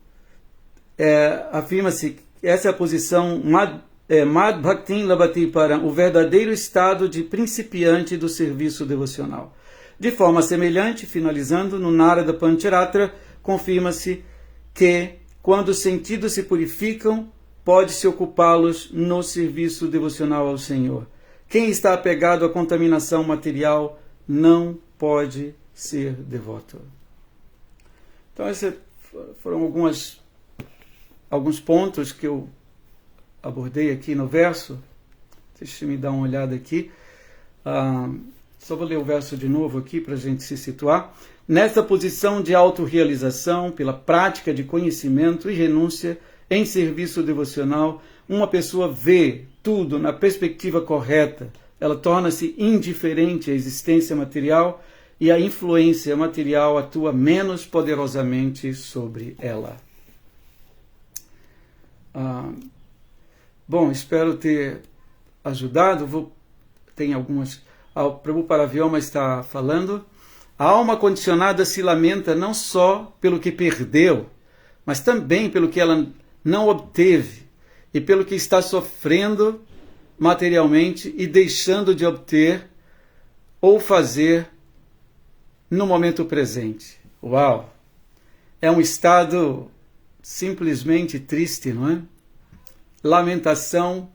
afirma-se que essa é a posição Mad Bhaktin Labate Param, o verdadeiro estado de principiante do serviço devocional. De forma semelhante, finalizando, no Narada Pancharatra, confirma-se que, quando os sentidos se purificam, pode-se ocupá-los no serviço devocional ao Senhor. Quem está apegado à contaminação material não pode ser devoto. Então, esses foram alguns pontos que eu abordei aqui no verso. Deixa eu me dar uma olhada aqui. Só vou ler o verso de novo aqui para a gente se situar. Nessa posição de autorrealização, pela prática de conhecimento e renúncia em serviço devocional, uma pessoa vê tudo na perspectiva correta. Ela torna-se indiferente à existência material e a influência material atua menos poderosamente sobre ela. Bom, espero ter ajudado. Tem algumas... O Prabhupada Vyoma está falando. A alma condicionada se lamenta não só pelo que perdeu, mas também pelo que ela não obteve e pelo que está sofrendo materialmente e deixando de obter ou fazer no momento presente. Uau! É um estado simplesmente triste, não é? Lamentação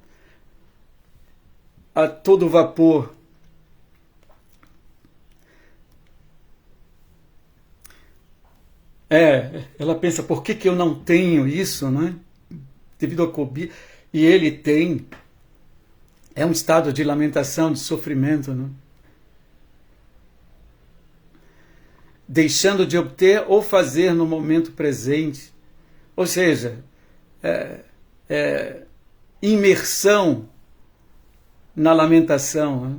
a todo vapor. Ela pensa, por que eu não tenho isso, não é? Devido a cobiça. E ele tem. É um estado de lamentação, de sofrimento, não é? Deixando de obter ou fazer no momento presente. Ou seja, imersão na lamentação. Né?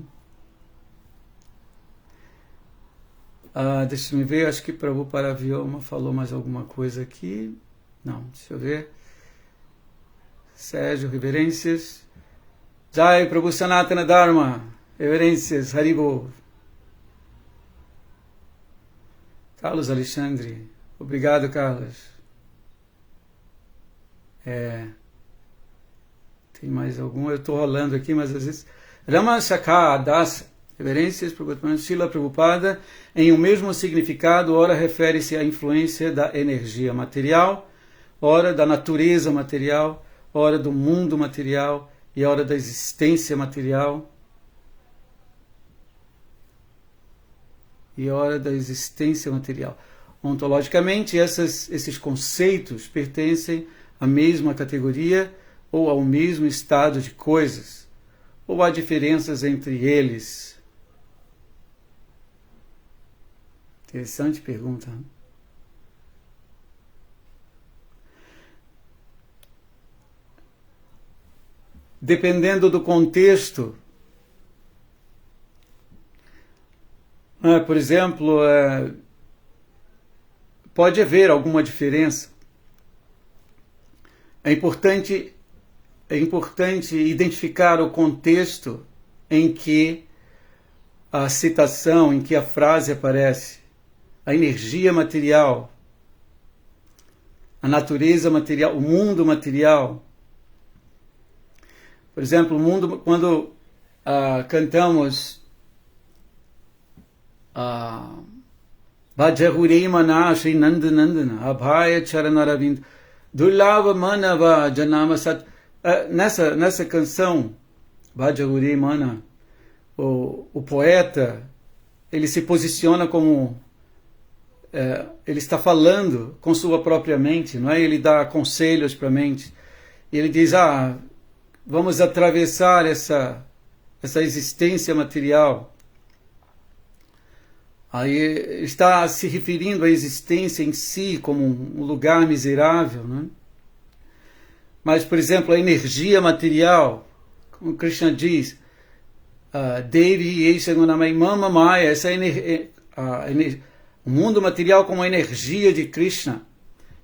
Deixa eu ver, acho que Prabhupada Vyoma falou mais alguma coisa aqui. Não, deixa eu ver. Sérgio, reverências. Jai Prabhu Sanatana Dharma, reverências, Haribo. Carlos Alexandre, obrigado, Carlos. Tem mais algum? Eu estou rolando aqui, mas às vezes... Rama Shakha Das, reverências, Srila Prabhupada, em um mesmo significado, ora refere-se à influência da energia material, ora da natureza material, ora do mundo material e ora da existência material. Ontologicamente, esses conceitos pertencem à mesma categoria ou ao mesmo estado de coisas, ou há diferenças entre eles? Interessante pergunta. Dependendo do contexto, por exemplo, pode haver alguma diferença. É importante identificar o contexto em que a citação, em que a frase aparece. A energia material, a natureza material, o mundo material. Por exemplo, o mundo, quando cantamos Bhajaruri Mana Shri Nandanandana Abhaya Charanaravind Durlava Manava Janama Sat. Nessa canção, Bhajaruri Mana, o poeta, ele se posiciona como... ele está falando com sua própria mente, não é? Ele dá conselhos para a mente. E ele diz, vamos atravessar essa existência material. Aí está se referindo à existência em si como um lugar miserável, né? Mas, por exemplo, a energia material, como Krishna diz, Devi Yeshagunamai Mama Maya, o mundo material como a energia de Krishna,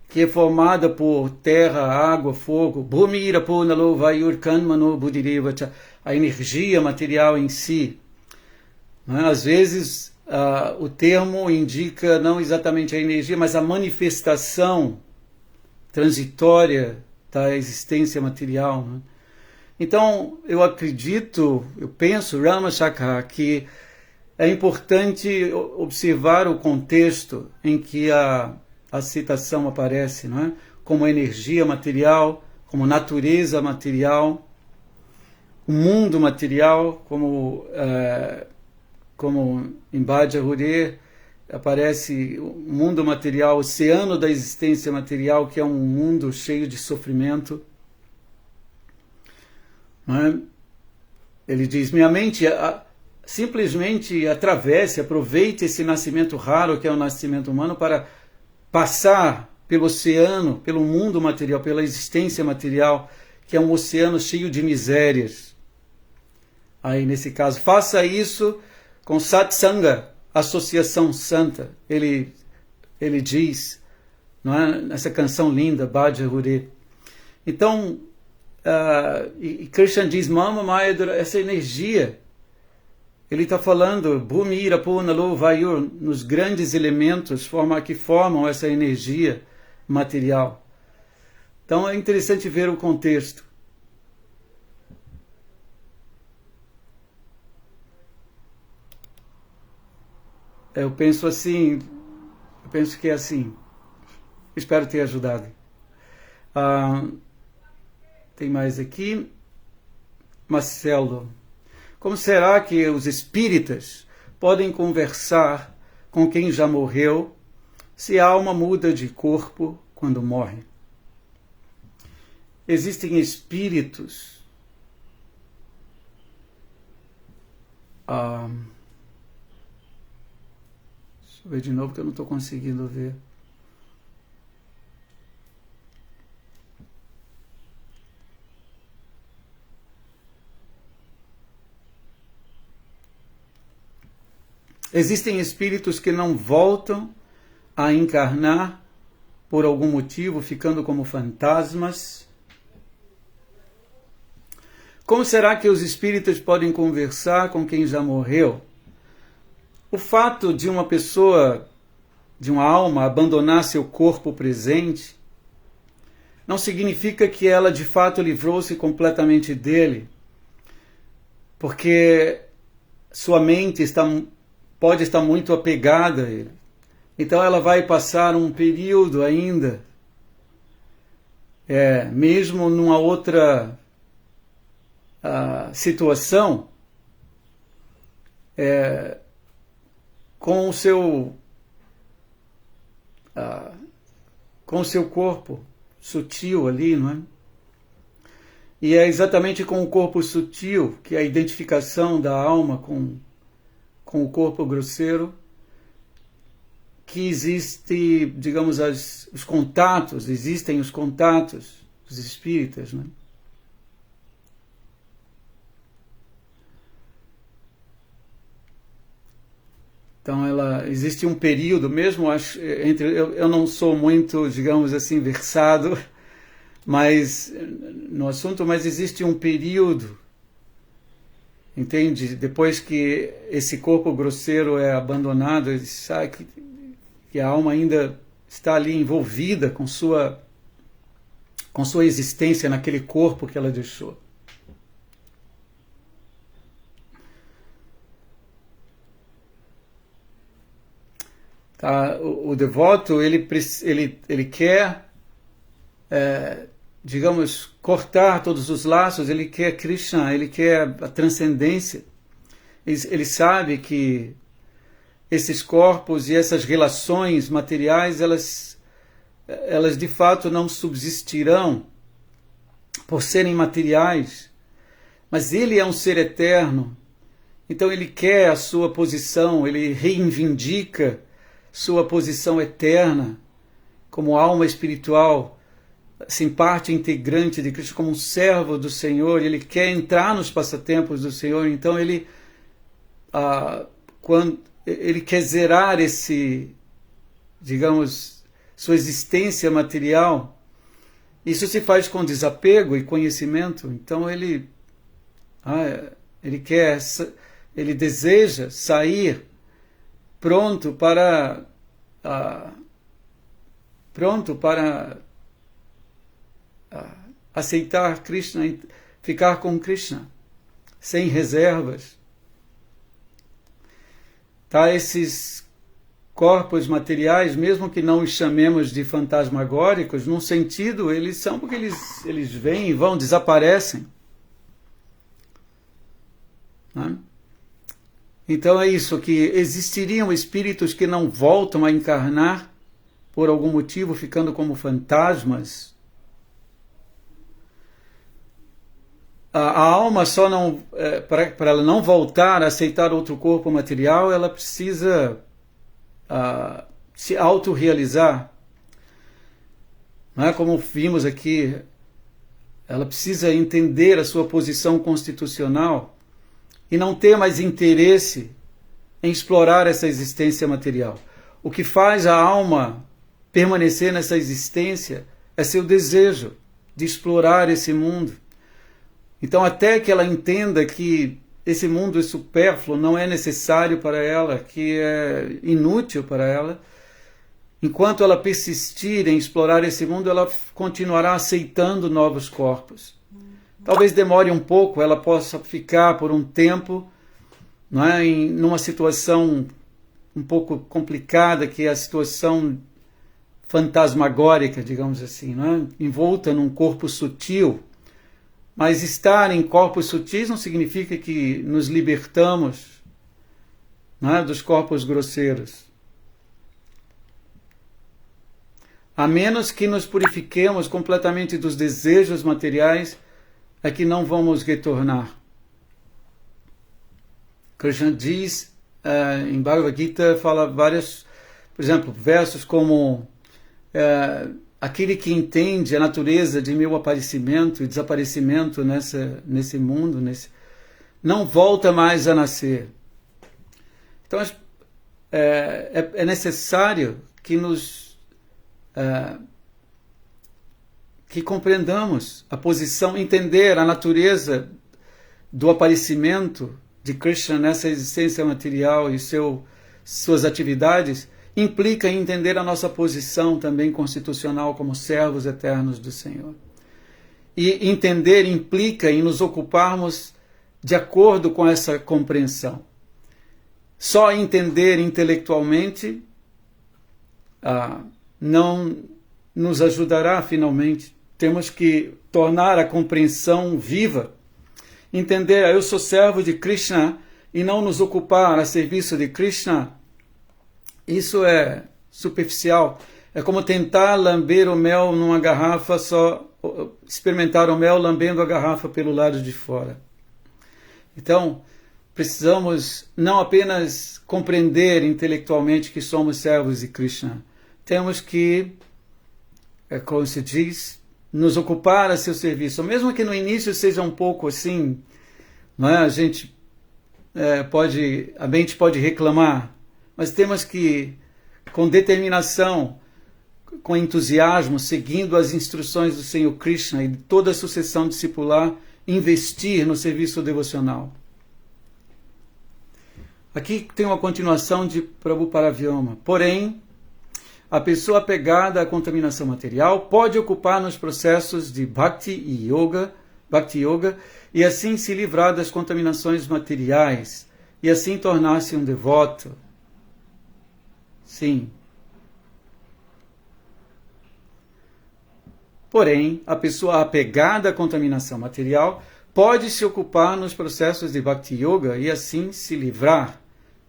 que é formada por terra, água, fogo, Bhumi Irapunalo Vayur Kanmano Buddhirevacha, a energia material em si. Às vezes, o termo indica não exatamente a energia, mas a manifestação transitória da existência material. Né? Então, eu penso, Rama Shakha, que é importante observar o contexto em que a citação aparece, não é? Como energia material, como natureza material, o mundo material, como em Bhajaruri aparece o mundo material, o oceano da existência material, que é um mundo cheio de sofrimento. Não é? Ele diz, minha mente simplesmente aproveite esse nascimento raro que é o nascimento humano para passar pelo oceano, pelo mundo material, pela existência material, que é um oceano cheio de misérias. Aí, nesse caso, faça isso com satsanga, associação santa. Ele diz, não é? Nessa canção linda, Bhajaruri. Então, e Krishna diz, Mama Maya, essa energia. Ele está falando, Bhumi Irapunalo Vayur, nos grandes elementos que formam essa energia material. Então é interessante ver o contexto. Eu penso que é assim. Espero ter ajudado. Tem mais aqui. Marcelo. Como será que os espíritas podem conversar com quem já morreu se a alma muda de corpo quando morre? Existem espíritos deixa eu ver de novo que eu não estou conseguindo ver. Existem espíritos que não voltam a encarnar por algum motivo, ficando como fantasmas. Como será que os espíritos podem conversar com quem já morreu? O fato de uma pessoa, de uma alma, abandonar seu corpo presente, não significa que ela de fato livrou-se completamente dele, porque sua mente pode estar muito apegada a ele. Então ela vai passar um período ainda, mesmo numa outra situação, com o seu corpo sutil ali, não é? E é exatamente com o corpo sutil, que é a identificação da alma com o corpo grosseiro, que existe, digamos, existem os contatos dos espíritas, né? Então existe um período, mesmo eu não sou muito, digamos assim, versado no assunto, mas existe um período, entende? Depois que esse corpo grosseiro é abandonado, ele sabe que a alma ainda está ali envolvida com sua existência naquele corpo que ela deixou. Tá? O devoto, ele quer, digamos, cortar todos os laços, ele quer Krishna, ele quer a transcendência. Ele sabe que esses corpos e essas relações materiais, elas de fato não subsistirão por serem materiais, mas ele é um ser eterno, então ele quer a sua posição, ele reivindica sua posição eterna como alma espiritual, assim, parte integrante de Cristo, como um servo do Senhor. Ele quer entrar nos passatempos do Senhor, então ele quer zerar digamos, sua existência material. Isso se faz com desapego e conhecimento. Então ele deseja sair pronto para aceitar Krishna e ficar com Krishna, sem reservas. Tá? Esses corpos materiais, mesmo que não os chamemos de fantasmagóricos, num sentido, eles são, porque eles vêm e vão, desaparecem. Né? Então é isso, que existiriam espíritos que não voltam a encarnar por algum motivo, ficando como fantasmas. A alma só não, para ela não voltar a aceitar outro corpo material, ela precisa se autorrealizar. Não é? Como vimos aqui, ela precisa entender a sua posição constitucional e não ter mais interesse em explorar essa existência material. O que faz a alma permanecer nessa existência é seu desejo de explorar esse mundo. Então, até que ela entenda que esse mundo é supérfluo, não é necessário para ela, que é inútil para ela, enquanto ela persistir em explorar esse mundo, ela continuará aceitando novos corpos. Talvez demore um pouco, ela possa ficar por um tempo, não é, numa situação um pouco complicada, que é a situação fantasmagórica, digamos assim, não é? Envolta num corpo sutil. Mas estar em corpos sutis não significa que nos libertamos, não é, dos corpos grosseiros. A menos que nos purifiquemos completamente dos desejos materiais, é que não vamos retornar. Krishna diz, em Bhagavad Gita, fala vários, por exemplo, versos como aquele que entende a natureza de meu aparecimento e desaparecimento nesse mundo, não volta mais a nascer. Então é necessário que que compreendamos a posição, entender a natureza do aparecimento de Krishna nessa existência material e suas atividades, implica em entender a nossa posição também constitucional como servos eternos do Senhor. E entender implica em nos ocuparmos de acordo com essa compreensão. Só entender intelectualmente não nos ajudará finalmente. Temos que tornar a compreensão viva. Entender, eu sou servo de Krishna e não nos ocupar a serviço de Krishna, isso é superficial. É como tentar lamber o mel numa garrafa, só experimentar o mel lambendo a garrafa pelo lado de fora. Então, precisamos não apenas compreender intelectualmente que somos servos de Krishna, temos que, como se diz, nos ocupar a seu serviço. Mesmo que no início seja um pouco assim, não é? A mente pode reclamar, mas temos que, com determinação, com entusiasmo, seguindo as instruções do Senhor Krishna e de toda a sucessão discipular, investir no serviço devocional. Aqui tem uma continuação de Prabhuparavyoma. Porém, a pessoa apegada à contaminação material pode ocupar nos processos de Bhakti Yoga e assim se livrar das contaminações materiais e assim tornar-se um devoto. Sim. Porém, a pessoa apegada à contaminação material pode se ocupar nos processos de Bhakti Yoga e assim se livrar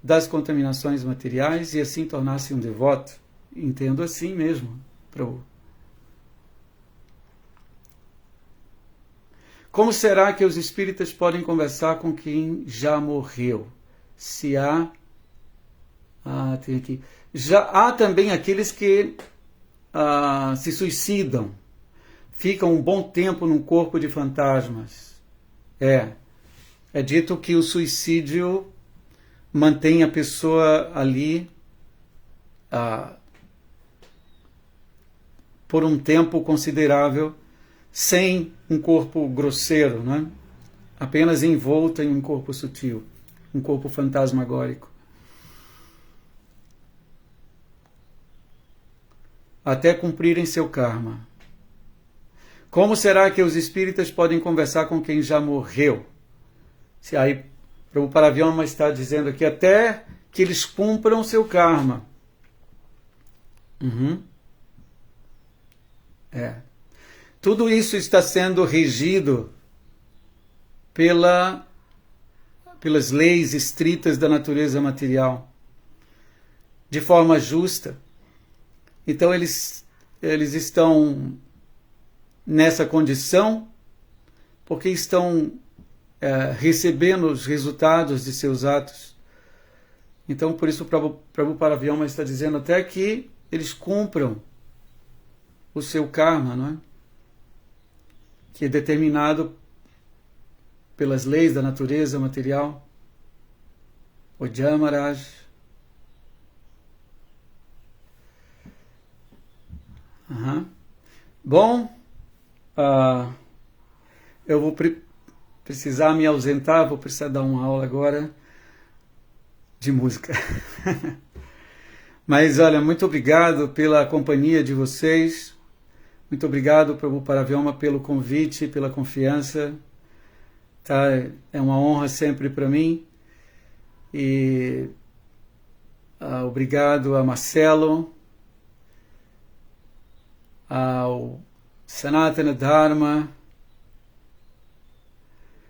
das contaminações materiais e assim tornar-se um devoto. Entendo assim mesmo, Prabhu. Como será que os espíritas podem conversar com quem já morreu? Se há... tem aqui. Já há também aqueles que se suicidam. Ficam um bom tempo num corpo de fantasmas. É dito que o suicídio mantém a pessoa ali por um tempo considerável, sem um corpo grosseiro, né? Apenas envolta em um corpo sutil, um corpo fantasmagórico. Até cumprirem seu karma. Como será que os espíritas podem conversar com quem já morreu? Se aí o Prabhuparavyoma está dizendo aqui, até que eles cumpram seu karma. Tudo isso está sendo regido pelas leis estritas da natureza material, de forma justa. Então eles estão nessa condição porque estão recebendo os resultados de seus atos. Então, por isso o Prabhuparavyoma está dizendo até que eles cumpram o seu karma, não é? Que é determinado pelas leis da natureza material. O Jamaraj. Bom, eu vou precisar me ausentar, vou precisar dar uma aula agora de música. Mas olha, muito obrigado pela companhia de vocês. Muito obrigado, Prabhuparavyoma, pelo convite, pela confiança. Tá? É uma honra sempre para mim. E obrigado a Marcelo, ao Sanatana Dharma,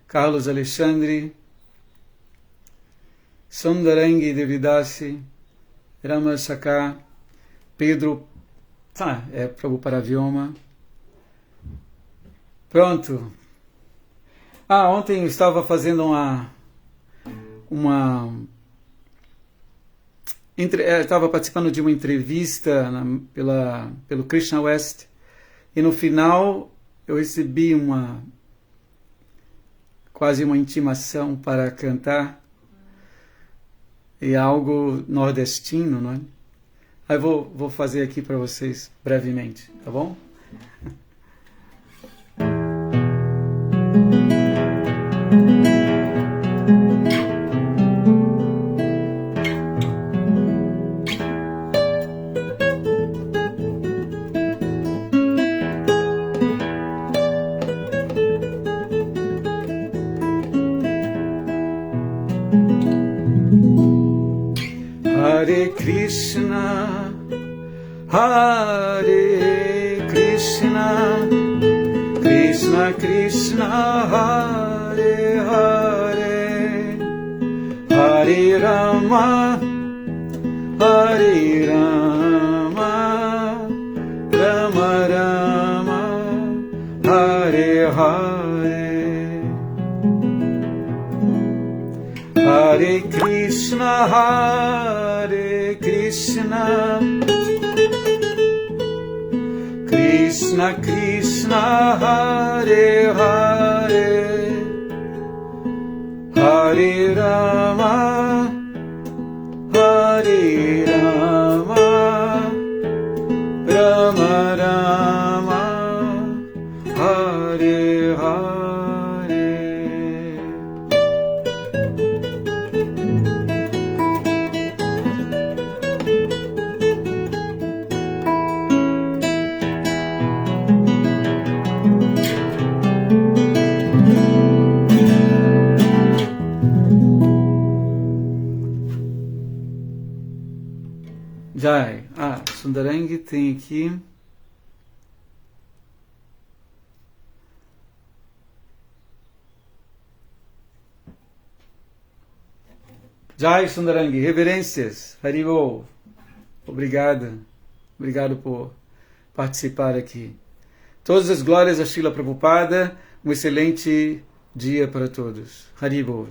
Carlos Alexandre, Sundarangi Devidasi, Rama Sakha, Pedro, Prabhuparavyoma. Pronto. Ontem eu estava fazendo estava participando de uma entrevista pelo Krishna West e no final eu recebi quase uma intimação para cantar e algo nordestino, não é? Aí vou fazer aqui para vocês brevemente, tá bom? Hare Krishna, Hare Krishna, Krishna Krishna, Hare Hare, Hare Rama, Hare Rama, Rama Rama, Hare Hare, Hare Krishna, Hare Krishna, Krishna Krishna, Hare Hare, Hare Rama, Hare Rama, Rama Rama, Hare Hare. Jai. Sundarang tem aqui. Jai Sundarang, reverências. Haribol. Obrigado. Obrigado por participar aqui. Todas as glórias a Srila Prabhupada. Um excelente dia para todos. Haribol.